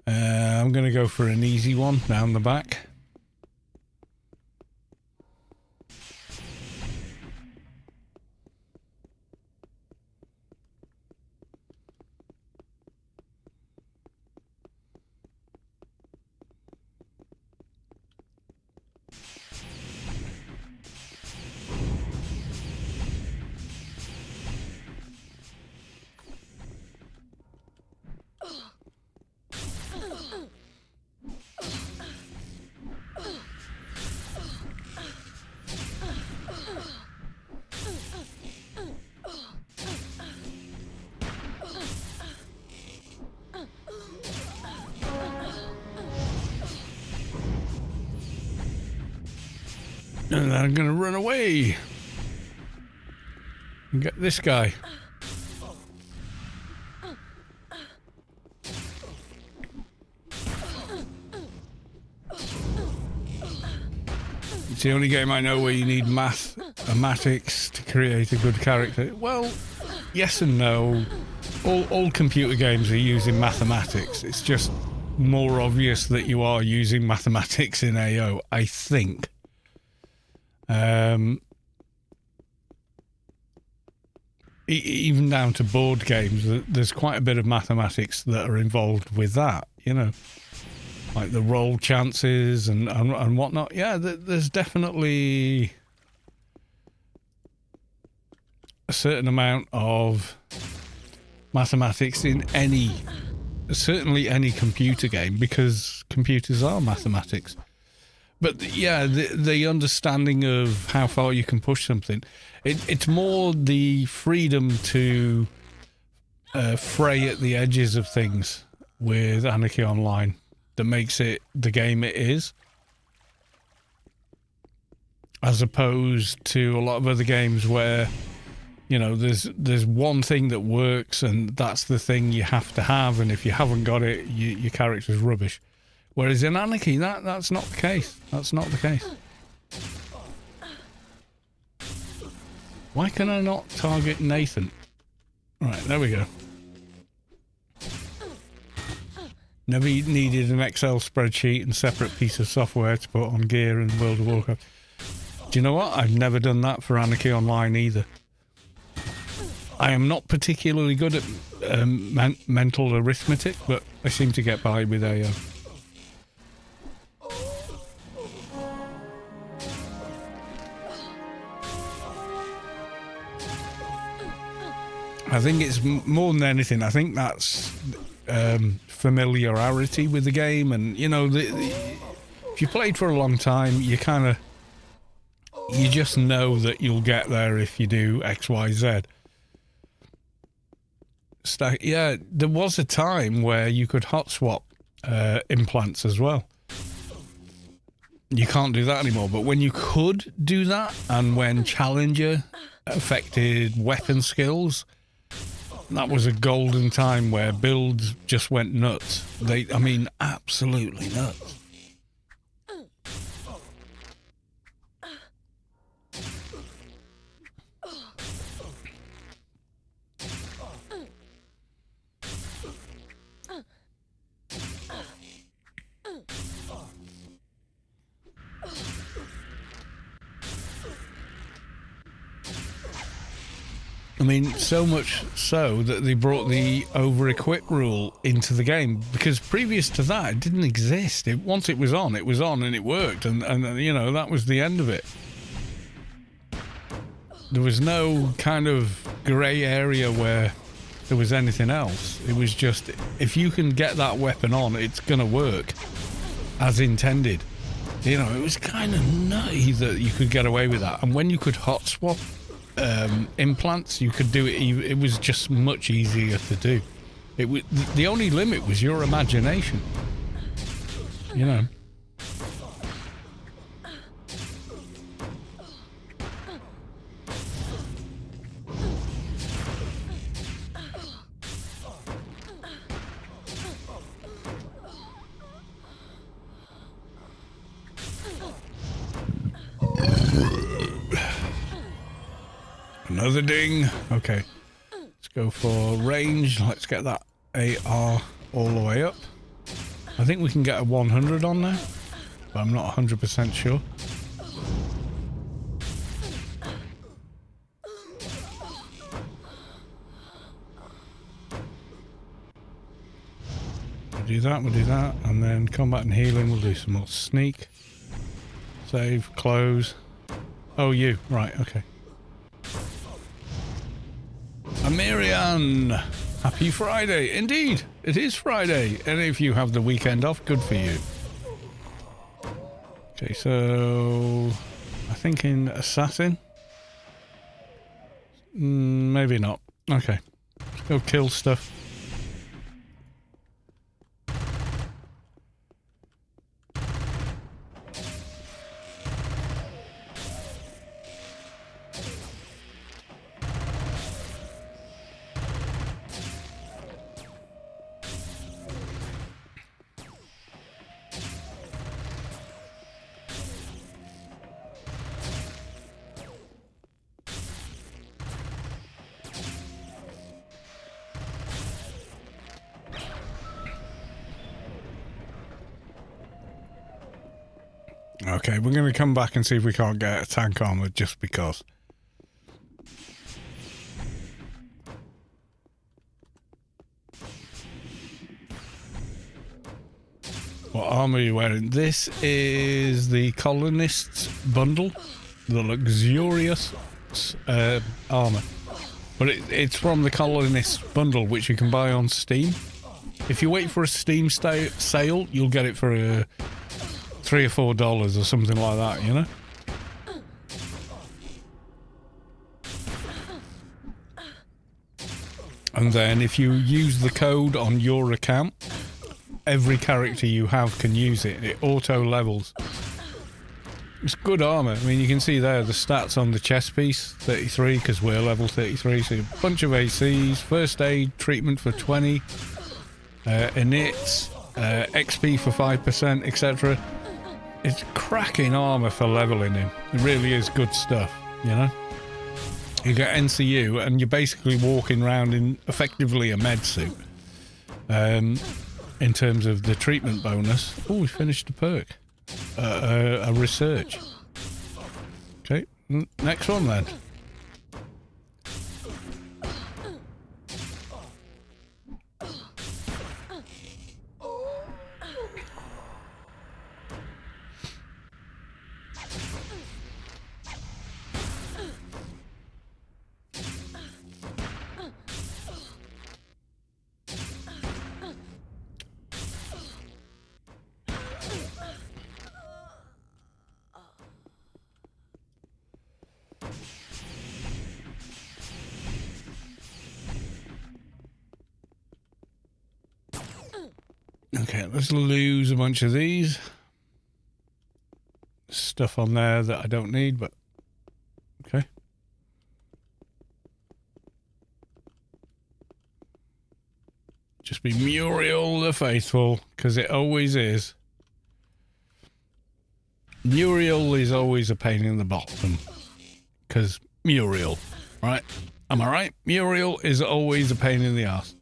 I'm going to go for an easy one down the back. And I'm going to run away and get this guy. It's the only game I know where you need mathematics to create a good character. Well, yes and no. All computer games are using mathematics. It's just more obvious that you are using mathematics in AO, I think. Even down to board games, there's quite a bit of mathematics that are involved with that, you know, like the roll chances and whatnot. Yeah, there's definitely a certain amount of mathematics in certainly any computer game, because computers are mathematics. But yeah, the understanding of how far you can push something, it's more the freedom to fray at the edges of things with Anarchy Online that makes it the game it is, as opposed to a lot of other games where, you know, there's one thing that works and that's the thing you have to have, and if you haven't got it, your character's rubbish. Whereas in Anarchy, that's not the case. That's not the case. Why can I not target Nathan? Right, there we go. Never needed an Excel spreadsheet and separate piece of software to put on gear in World of Warcraft. Do you know what? I've never done that for Anarchy Online either. I am not particularly good at mental arithmetic, but I seem to get by with AO. I think it's more than anything, I think that's familiarity with the game, and, you know, if you played for a long time, you just know that you'll get there if you do X, Y, Z. Yeah, there was a time where you could hot swap implants as well. You can't do that anymore, but when you could do that, and when Challenger affected weapon skills, that was a golden time where builds just went nuts. I mean, absolutely nuts. I mean, so much so that they brought the over-equip rule into the game, because previous to that, it didn't exist. Once it was on and it worked, and you know, that was the end of it. There was no kind of grey area where there was anything else. It was just, if you can get that weapon on, it's going to work as intended. You know, it was kind of nutty that you could get away with that. And when you could hot swap implants, you could do it. It was just much easier to do. The only limit was your imagination. You know. Another ding. Okay. Let's go for range. Let's get that AR all the way up. I think we can get a 100 on there, but I'm not 100% sure. We'll do that, and then combat and healing, we'll do some more sneak. Save, close. Oh, you. Right, okay. Amirian, happy Friday. Indeed, it is Friday. And if you have the weekend off, good for you. Okay, so I think in Assassin. Maybe not. Okay, let's go kill stuff. Okay, we're going to come back and see if we can't get a tank armor just because. What armor are you wearing? This is the Colonists bundle, the luxurious armor. But it's from the Colonists bundle, which you can buy on Steam. If you wait for a Steam sale, you'll get it for $3 or $4 or something like that, you know? And then if you use the code on your account, every character you have can use it. It auto levels. It's good armor. I mean, you can see there the stats on the chest piece, 33, because we're level 33. So a bunch of ACs, first aid, treatment for 20, inits, XP for 5%, etc. It's cracking armor for leveling him. It really is good stuff, you know? You get NCU and you're basically walking around in effectively a med suit. In terms of the treatment bonus. Oh, we finished a perk. A research. Okay, next one then. Okay, let's lose a bunch of these. Stuff on there that I don't need, but okay. Just be Muriel the Faithful, because it always is. Muriel is always a pain in the bottom, because Muriel, right? Am I right? Muriel is always a pain in the ass.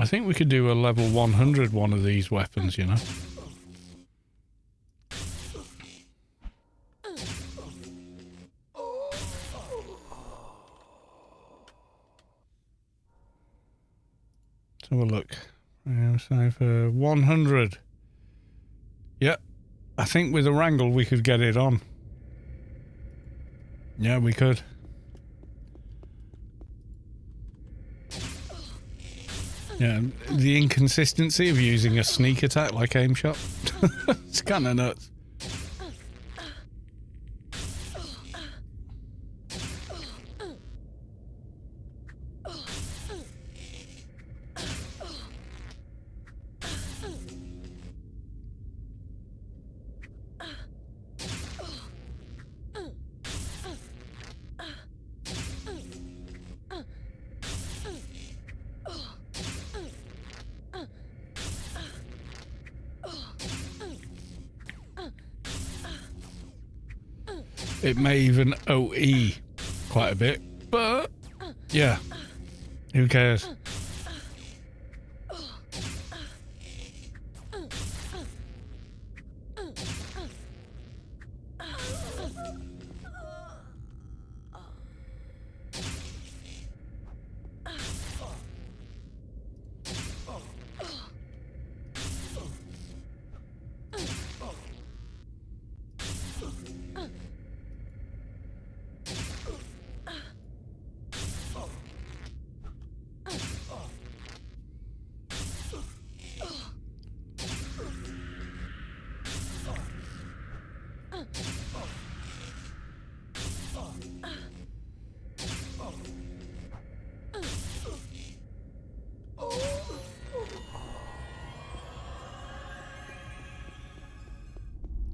I think we could do a level 100 one of these weapons, you know. Let's have a look. So for 100. Yep. I think with a wrangle we could get it on. Yeah, we could. Yeah, the inconsistency of using a sneak attack like aim shot. It's kind of nuts. It may even OE quite a bit, but yeah, who cares?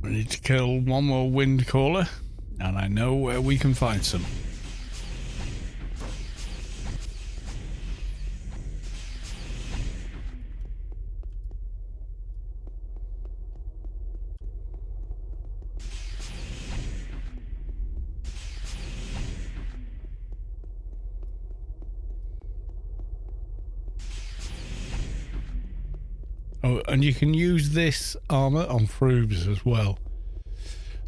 We need to kill one more wind caller, and I know where we can find some. Oh, and you can use this armor on Frubes as well.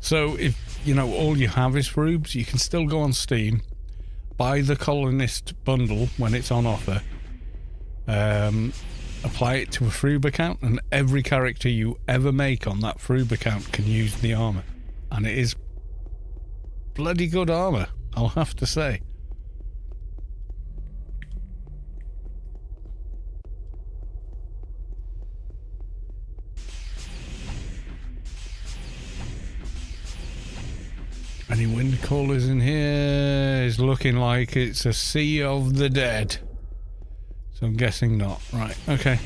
So if, you know, all you have is Frubes, you can still go on Steam, buy the Colonist bundle when it's on offer, apply it to a Frube account, and every character you ever make on that Frube account can use the armor. And it is bloody good armor, I'll have to say. Any wind callers in here? Is looking like it's a sea of the dead. So I'm guessing not. Right, okay.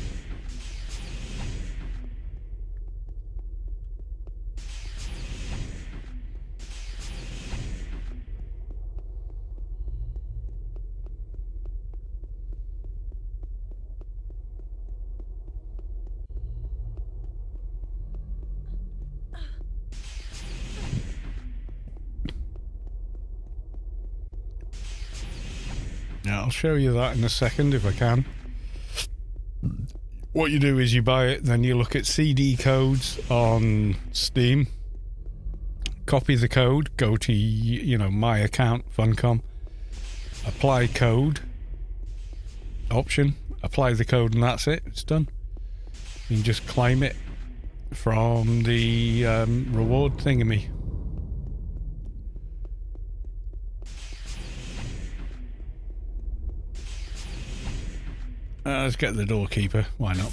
I'll show you that in a second if I can. What you do is you buy it, then you look at CD codes on Steam, copy the code, go to, you know, my account, Funcom, apply code, option, apply the code, and that's it, it's done. You can just claim it from the reward thingamy. Let's get the doorkeeper. Why not?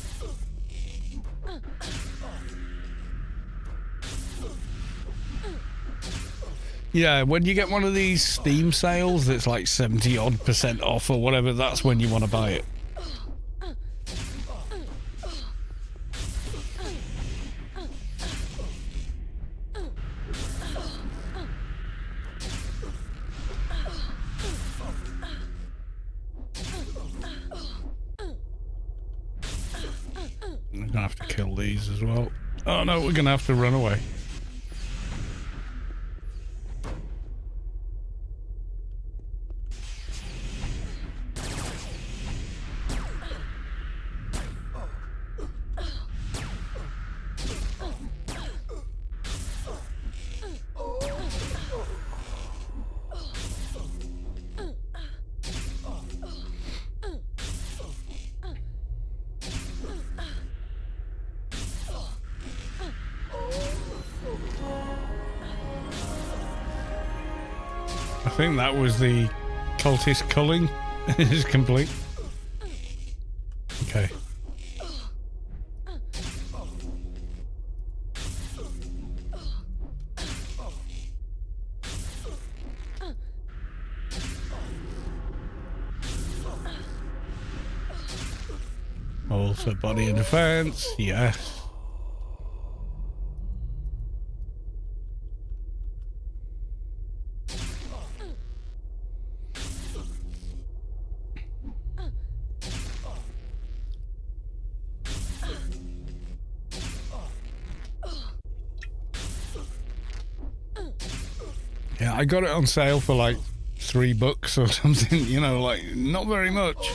Yeah, when you get one of these Steam sales that's like 70% off or whatever, that's when you want to buy it. I'm gonna have to kill these as well. Oh no, we're gonna have to run away. think that was the cultist culling is complete. Okay. Also body and defense, yes. Yeah, I got it on sale for like $3 or something, you know, like not very much.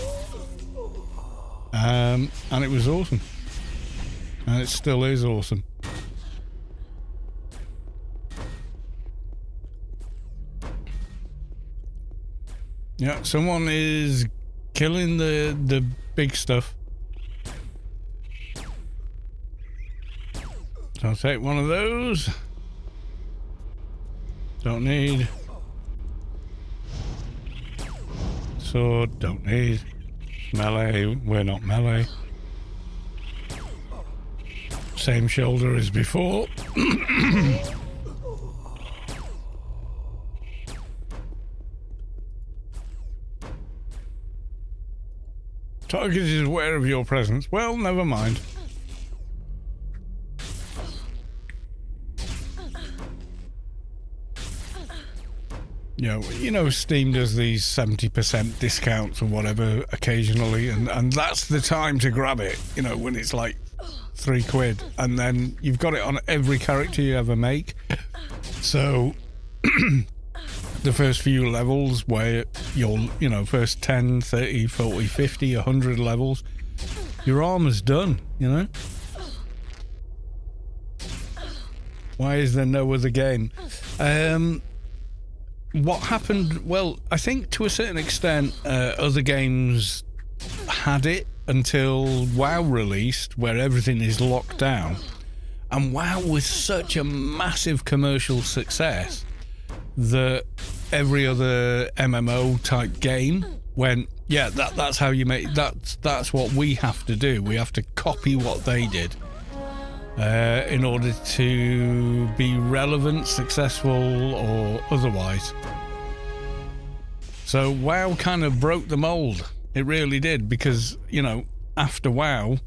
And it was awesome. And it still is awesome. Yeah, someone is killing the big stuff. So I'll take one of those. Don't need. Sword, don't need. Melee, we're not melee. Same shoulder as before. Target is aware of your presence. Well, never mind. Yeah, you know, Steam does these 70% discounts or whatever occasionally, and that's the time to grab it, you know, when it's like £3, and then you've got it on every character you ever make. So the first few levels where you'll, you know, first 10, 30, 40, 50, 100 levels, your armor's done, you know? Why is there no other game? What happened? Well, I think to a certain extent, other games had it until WoW released, where everything is locked down. And WoW was such a massive commercial success that every other MMO type game went, yeah, that's how you make, that's what we have to do. We have to copy what they did in order to be relevant, successful, or otherwise. So WoW kind of broke the mold. It really did, because, you know, after WoW,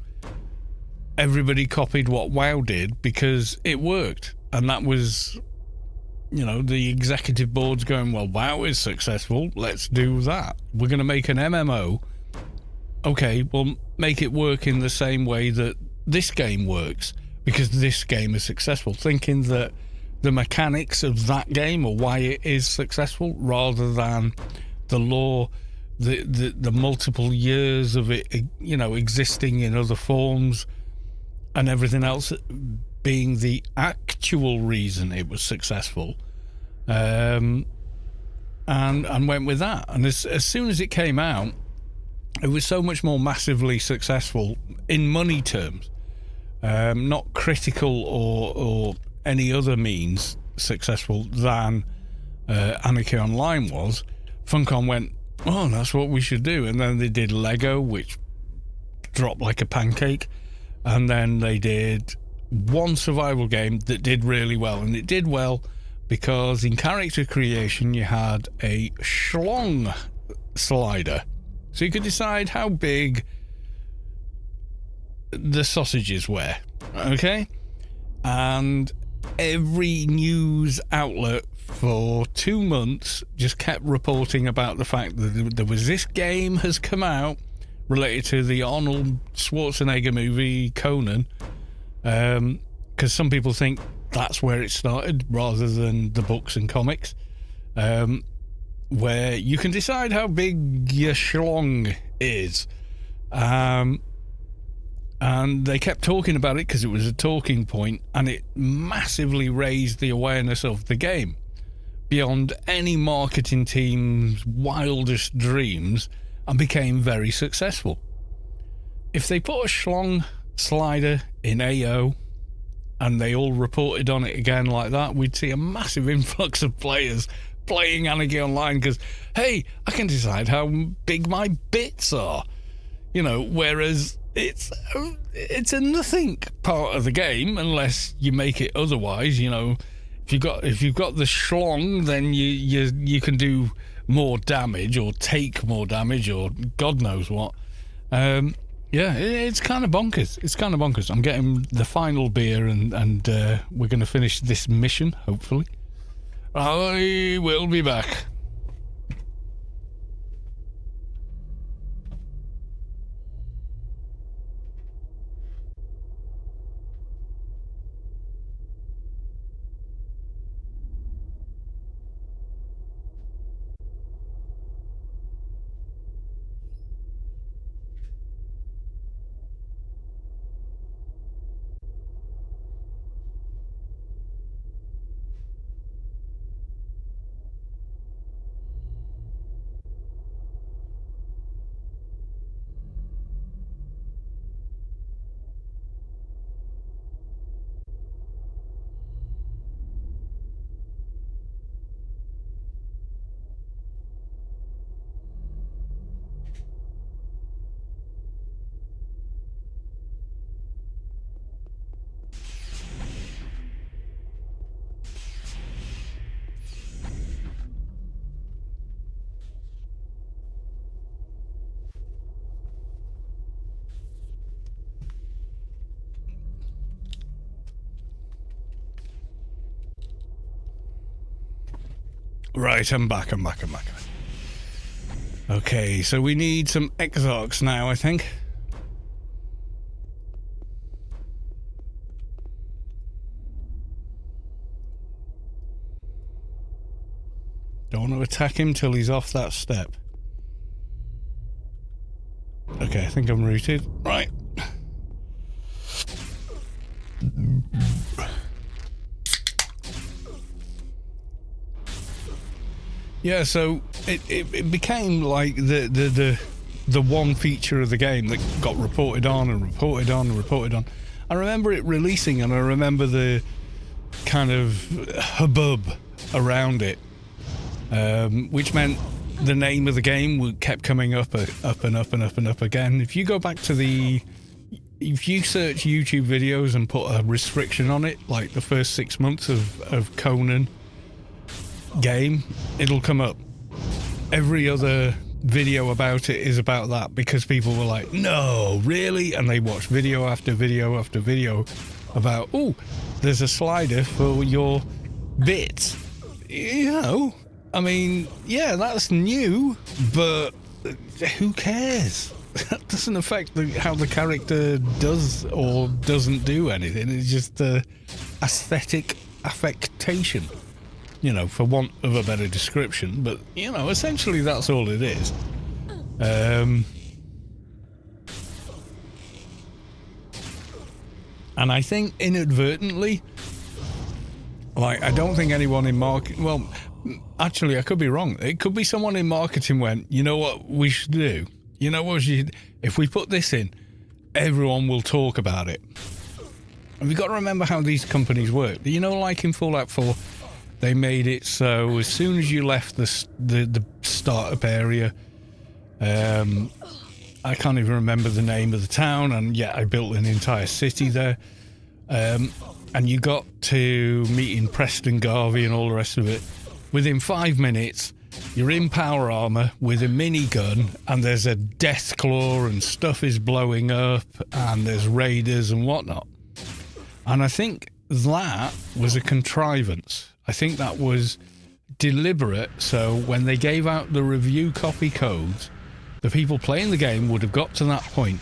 everybody copied what WoW did because it worked. And that was, you know, the executive boards going, well, WoW is successful, let's do that. We're going to make an MMO. Okay, well, make it work in the same way that this game works, because this game is successful, thinking that the mechanics of that game are why it is successful, rather than the lore, the multiple years of it, you know, existing in other forms and everything else being the actual reason it was successful. And went with that. And as soon as it came out, it was so much more massively successful in money terms. Not critical or any other means successful than Anarchy Online was. Funcom went, oh, that's what we should do. And then they did Lego, which dropped like a pancake. And then they did one survival game that did really well. And it did well because in character creation you had a schlong slider. So you could decide how big the sausages were, okay? And every news outlet for 2 months just kept reporting about the fact that there was this game has come out related to the Arnold Schwarzenegger movie Conan, because some people think that's where it started rather than the books and comics, where you can decide how big your schlong is. And they kept talking about it because it was a talking point, and it massively raised the awareness of the game beyond any marketing team's wildest dreams, and became very successful. If they put a schlong slider in AO and they all reported on it again like that, we'd see a massive influx of players playing Anarchy Online because, hey, I can decide how big my bits are. You know, whereas it's a nothing part of the game unless you make it otherwise. You know, if you've got the schlong, then you can do more damage or take more damage or God knows what. Yeah, it's kind of bonkers. It's kind of bonkers. I'm getting the final beer and we're going to finish this mission, hopefully. I will be back. Right, I'm back. Okay, so we need some exarchs now, I think. Don't want to attack him till he's off that step. Okay, I think I'm rooted. Right. Yeah, so it became like the one feature of the game that got reported on. I remember it releasing, and I remember the kind of hubbub around it, which meant the name of the game kept coming up again. If you go back to if you search YouTube videos and put a restriction on it, like the first 6 months of Conan game, it'll come up. Every other video about it is about that, because people were like, no, really? And they watch video after video after video about, oh, there's a slider for your bits. You know, I mean, yeah, that's new, but who cares? That doesn't affect how the character does or doesn't do anything. It's just aesthetic affectation, you know, for want of a better description. But, you know, essentially that's all it is. And I think inadvertently, like, I don't think anyone in marketing, well, actually, I could be wrong. It could be someone in marketing went, you know what we should do? You know what, if we put this in, everyone will talk about it. And we've got to remember how these companies work. You know, like in Fallout 4, they made it so as soon as you left the startup area, I can't even remember the name of the town, and yeah, I built an entire city there. And you got to meet in Preston Garvey and all the rest of it. Within 5 minutes, you're in power armor with a minigun, and there's a death claw, and stuff is blowing up, and there's raiders and whatnot. And I think that was a contrivance. I think that was deliberate, so when they gave out the review copy codes, the people playing the game would have got to that point,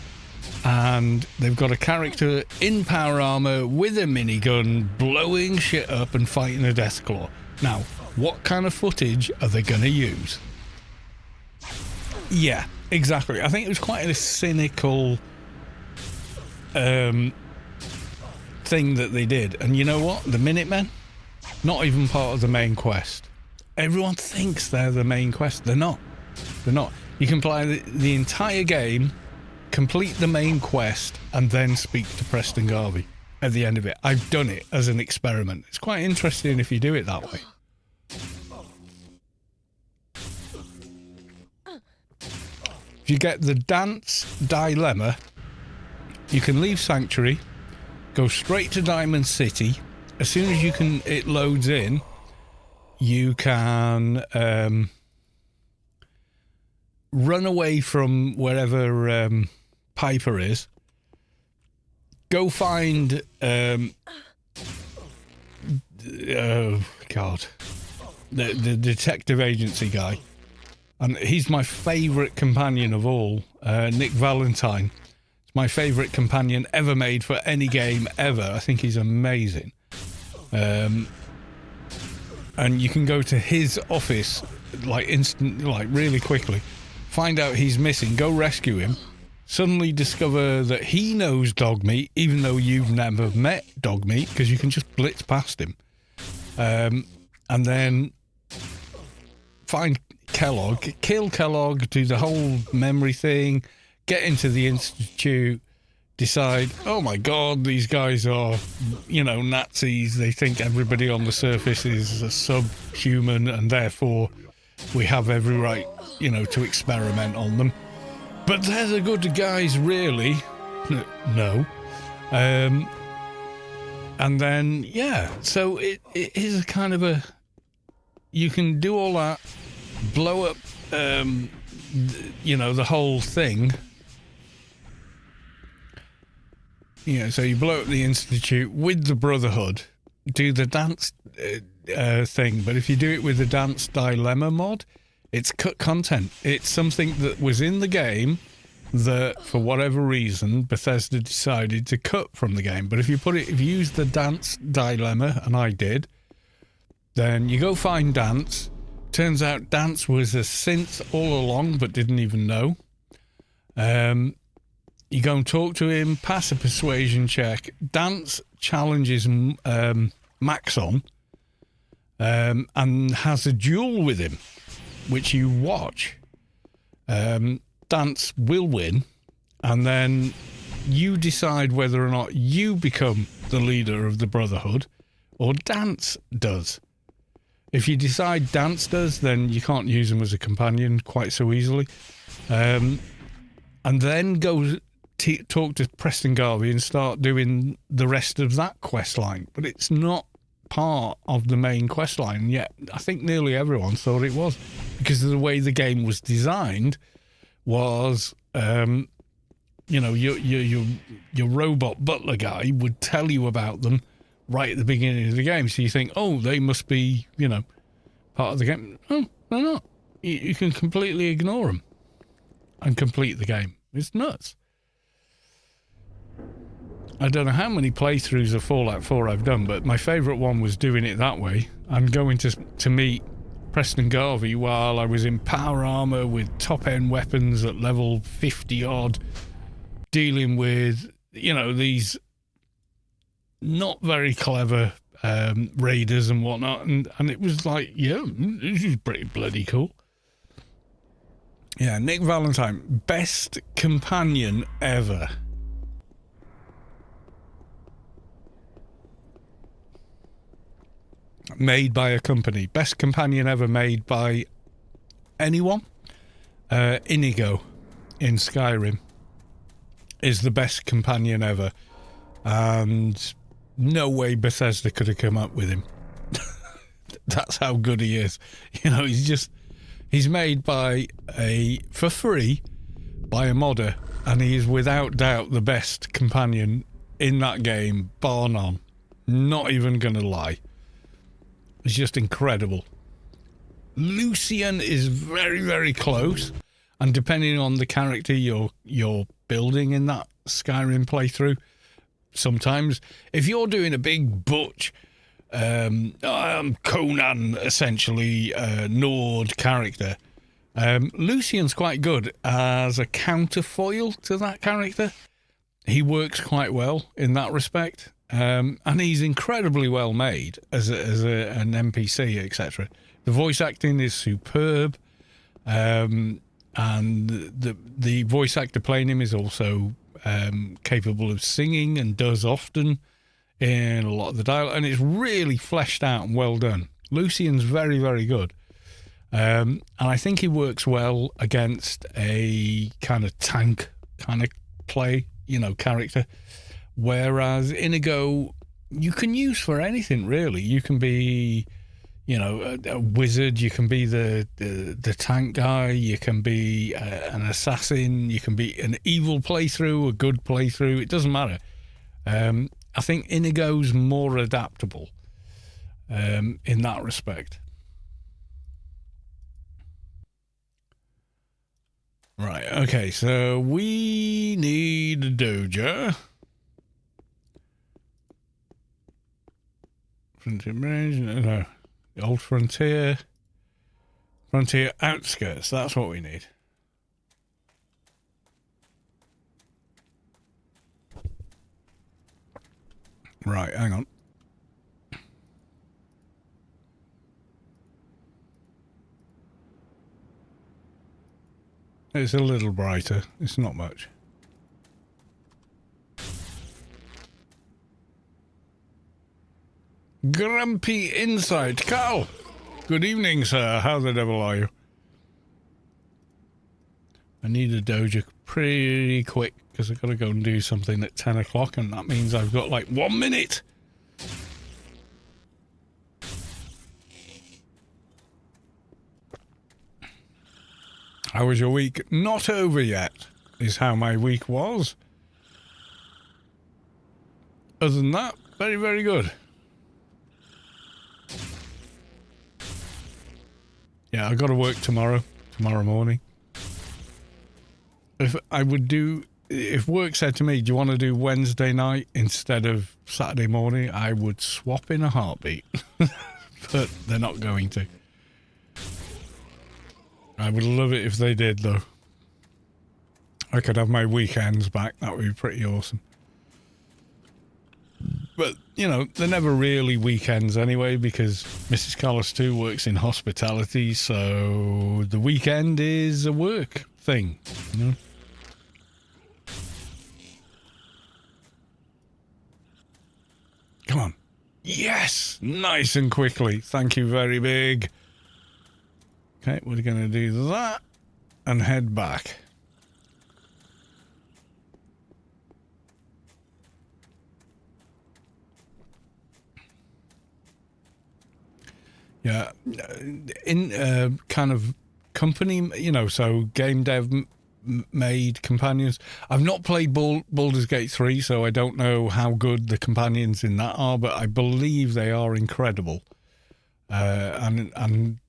and they've got a character in power armor with a minigun blowing shit up and fighting a death claw. Now, what kind of footage are they going to use? Yeah, exactly. I think it was quite a cynical thing that they did. And you know what? The Minutemen, not even part of the main quest. Everyone thinks they're the main quest. They're not. They're not. You can play the entire game, complete the main quest, and then speak to Preston Garvey at the end of it. I've done it as an experiment. It's quite interesting if you do it that way. If you get the dance dilemma, you can leave Sanctuary, go straight to Diamond City. As soon as it loads in, you can run away from wherever Piper is. Go find oh God, the detective agency guy, and he's my favourite companion of all. Nick Valentine. It's my favourite companion ever made for any game ever. I think he's amazing. And you can go to his office really quickly, find out he's missing, go rescue him, suddenly discover that he knows Dogmeat, even though you've never met Dogmeat, because you can just blitz past him. And then find Kellogg, kill Kellogg, do the whole memory thing, get into the Institute, decide, oh my God, these guys are, Nazis. They think everybody on the surface is a subhuman, and therefore we have every right, to experiment on them. But they're the good guys, really. No. And then, so it is a kind of a... You can do all that, blow up, the whole thing. So you blow up the Institute with the Brotherhood, do the dance thing. But if you do it with the Dance Dilemma mod, it's cut content. It's something that was in the game that, for whatever reason, Bethesda decided to cut from the game. But if you use the Dance Dilemma, and I did, then you go find Dance. Turns out Dance was a synth all along, but didn't even know. You go and talk to him, pass a persuasion check. Dance challenges Maxon and has a duel with him, which you watch. Dance will win, and then you decide whether or not you become the leader of the Brotherhood or Dance does. If you decide Dance does, then you can't use him as a companion quite so easily. And then go talk to Preston Garvey and start doing the rest of that quest line. But it's not part of the main quest line, yet I think nearly everyone thought it was, because of the way the game was designed. Was your robot butler guy would tell you about them right at the beginning of the game, so you think, oh, they must be part of the game. No, they're not. You can completely ignore them and complete the game. It's nuts. I don't know how many playthroughs of Fallout 4 I've done, but my favourite one was doing it that way. I'm going to meet Preston Garvey while I was in power armor with top-end weapons at level 50-odd, dealing with, these not very clever raiders and whatnot, and it was like, this is pretty bloody cool. Yeah, Nick Valentine, best companion ever. Made by a company. Best companion ever made by anyone. Inigo in Skyrim is the best companion ever. And no way Bethesda could have come up with him. That's how good he is. He's made for free by a modder, and he is without doubt the best companion in that game, bar none. Not even gonna lie. It's just incredible. Lucian is very, very close, and depending on the character you're building in that Skyrim playthrough, sometimes if you're doing a big butch Conan essentially Nord character, Lucian's quite good as a counterfoil to that character. He works quite well in that respect. And he's incredibly well made as an NPC, etc. The voice acting is superb, and the voice actor playing him is also capable of singing and does often in a lot of the dialogue, and it's really fleshed out and well done. Lucian's very, very good. And I think he works well against a kind of tank kind of play, character. Whereas Inigo, you can use for anything, really. You can be, a wizard. You can be the tank guy. You can be an assassin. You can be an evil playthrough, a good playthrough. It doesn't matter. I think Inigo's more adaptable in that respect. Right, okay, so we need a Doja. Frontier Range, no. The Old Frontier. Frontier Outskirts, that's what we need. Right, hang on. It's a little brighter. It's not much. Grumpy Insight. Carl! Good evening, sir. How the devil are you? I need a Doja pretty quick because I've got to go and do something at 10 o'clock, and that means I've got like 1 minute. How was your week? Not over yet, is how my week was. Other than that, very, very good. Yeah, I got to work tomorrow morning. If work said to me, do you want to do Wednesday night instead of Saturday morning, I would swap in a heartbeat. But they're not going to. I would love it if they did, though. I could have my weekends back. That would be pretty awesome. But, they're never really weekends anyway, because Mrs. Carlos 2 works in hospitality, so the weekend is a work thing, Come on. Yes! Nice and quickly. Thank you very big. Okay, we're going to do that and head back. Yeah, in kind of company, so game dev made companions. I've not played Baldur's Gate 3, so I don't know how good the companions in that are, but I believe they are incredible. And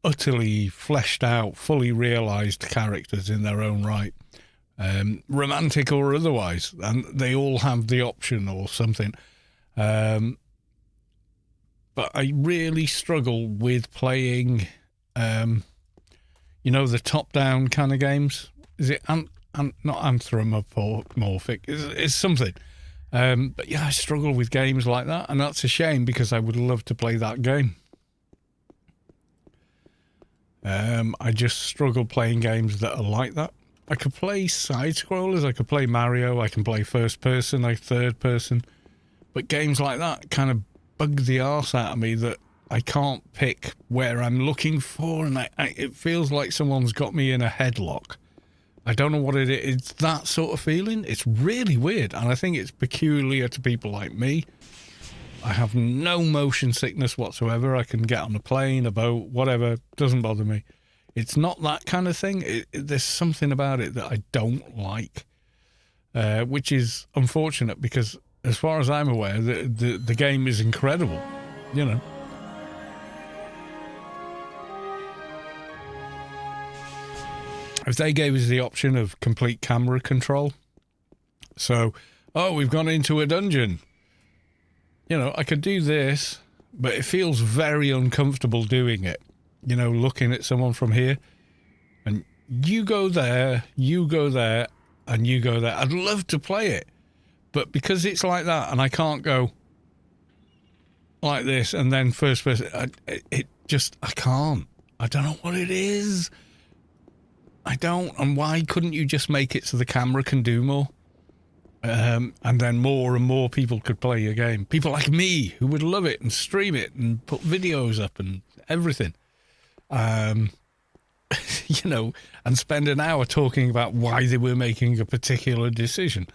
utterly fleshed out, fully realised characters in their own right. Romantic or otherwise, and they all have the option or something. But I really struggle with playing, the top-down kind of games. Is it not anthropomorphic? It's something. But yeah, I struggle with games like that, and that's a shame because I would love to play that game. I just struggle playing games that are like that. I could play side-scrollers, I could play Mario, I can play first-person, like third-person. But games like that kind of bug the arse out of me that I can't pick where I'm looking for, and it feels like someone's got me in a headlock. I don't know what it is. It's that sort of feeling. It's really weird, and I think it's peculiar to people like me. I have no motion sickness whatsoever. I can get on a plane, a boat, whatever. Doesn't bother me. It's not that kind of thing. There's something about it that I don't like, which is unfortunate because as far as I'm aware, the game is incredible, If they gave us the option of complete camera control, so, we've gone into a dungeon. I could do this, but it feels very uncomfortable doing it. Looking at someone from here, and you go there, and you go there. I'd love to play it. But because it's like that, and I can't go like this, and then first person, I can't. I don't know what it is. I don't. And why couldn't you just make it so the camera can do more? And then more and more people could play your game. People like me who would love it and stream it and put videos up and everything. you know, and spend an hour talking about why they were making a particular decision.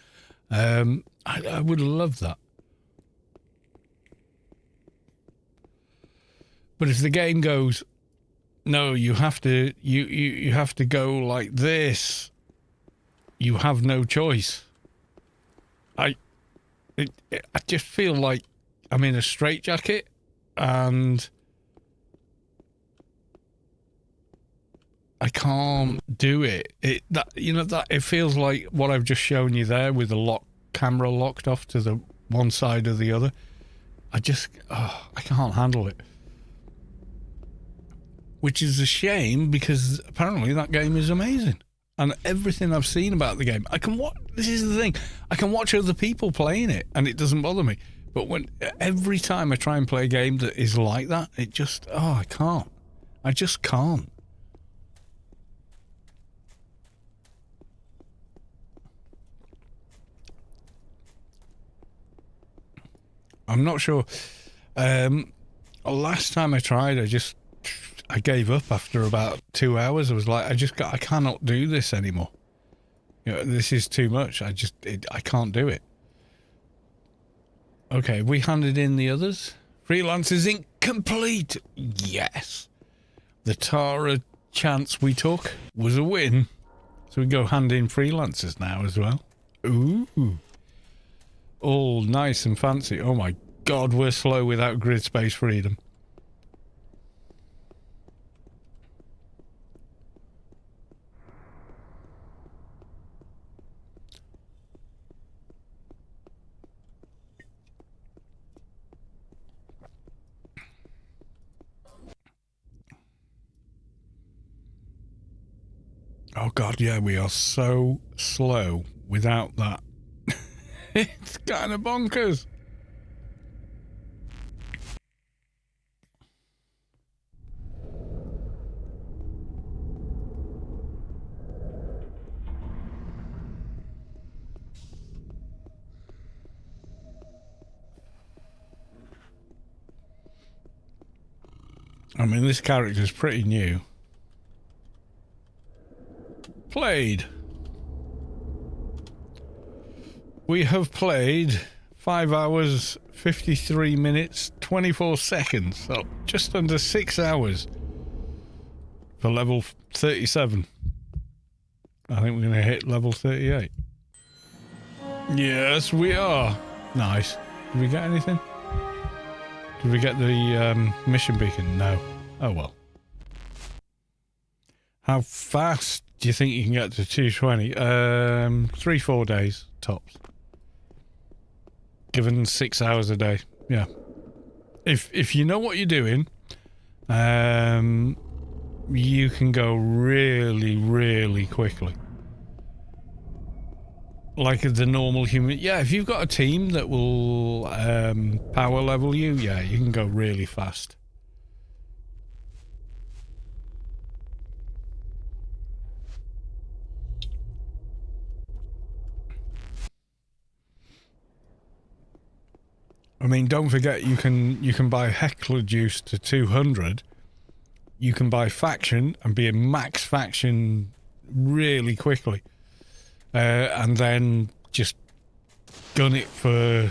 I would love that. But if the game goes, no, you have to you have to go like this, you have no choice. I just feel like I'm in a straitjacket, and I can't do it. It feels like what I've just shown you there with the camera locked off to the one side or the other. I can't handle it. Which is a shame, because apparently that game is amazing. And everything I've seen about the game, this is the thing, I can watch other people playing it and it doesn't bother me. But every time I try and play a game that is like that, it just, I can't. I just can't. I'm not sure. Last time I tried, I gave up after about 2 hours. I was like, I cannot do this anymore. This is too much. I can't do it. Okay, we handed in the others. Freelancers incomplete. Yes. The Tara chance we took was a win. So we go hand in freelancers now as well. Ooh. All nice and fancy. Oh my God, we're slow without grid space freedom. Oh God, yeah, we are so slow without that. It's kind of bonkers. I mean, this character's pretty new. Played. We have played 5 hours, 53 minutes, 24 seconds. So just under 6 hours for level 37. I think we're going to hit level 38. Yes, we are. Nice. Did we get anything? Did we get the mission beacon? No. Oh well. How fast do you think you can get to 220? 3-4 days tops. Given 6 hours a day. Yeah. If you know what you're doing, you can go really, really quickly. Like the normal human. Yeah, if you've got a team that will power level you, yeah, you can go really fast. I mean, don't forget you can buy Heckler juice to 200. You can buy faction and be a max faction really quickly. And then just gun it for,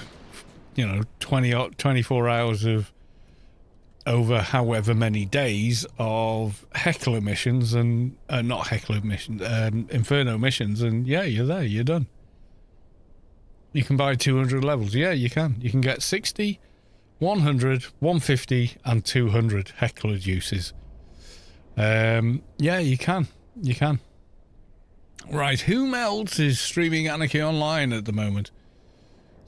24 hours of over however many days of Heckler missions and not Heckler missions, Inferno missions, and yeah, you're there, you're done. You can buy 200 levels. Yeah, you can. You can get 60, 100, 150, and 200 Heckler juices. Yeah, you can. You can. Right, whom else is streaming Anarchy Online at the moment?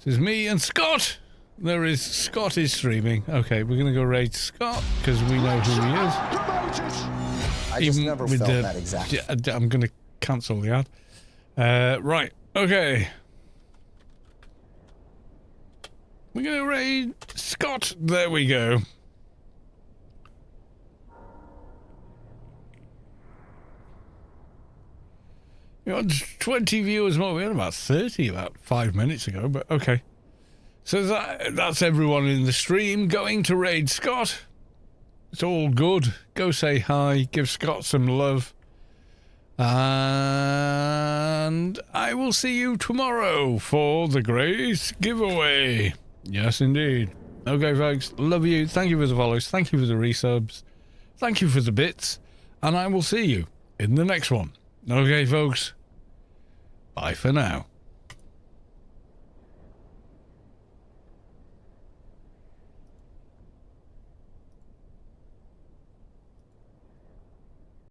This is me and Scott. Scott is streaming. Okay, we're going to go raid Scott because we know who he is. I just never felt that exactly. I'm going to cancel the ad. Right, okay. We're going to raid Scott. There we go. We had 20 viewers more. We had about 30 about 5 minutes ago, but okay. So that's everyone in the stream going to raid Scott. It's all good. Go say hi. Give Scott some love. And I will see you tomorrow for the great giveaway. Yes, indeed. Okay, folks. Love you. Thank you for the follows. Thank you for the resubs. Thank you for the bits. And I will see you in the next one. Okay, folks. Bye for now.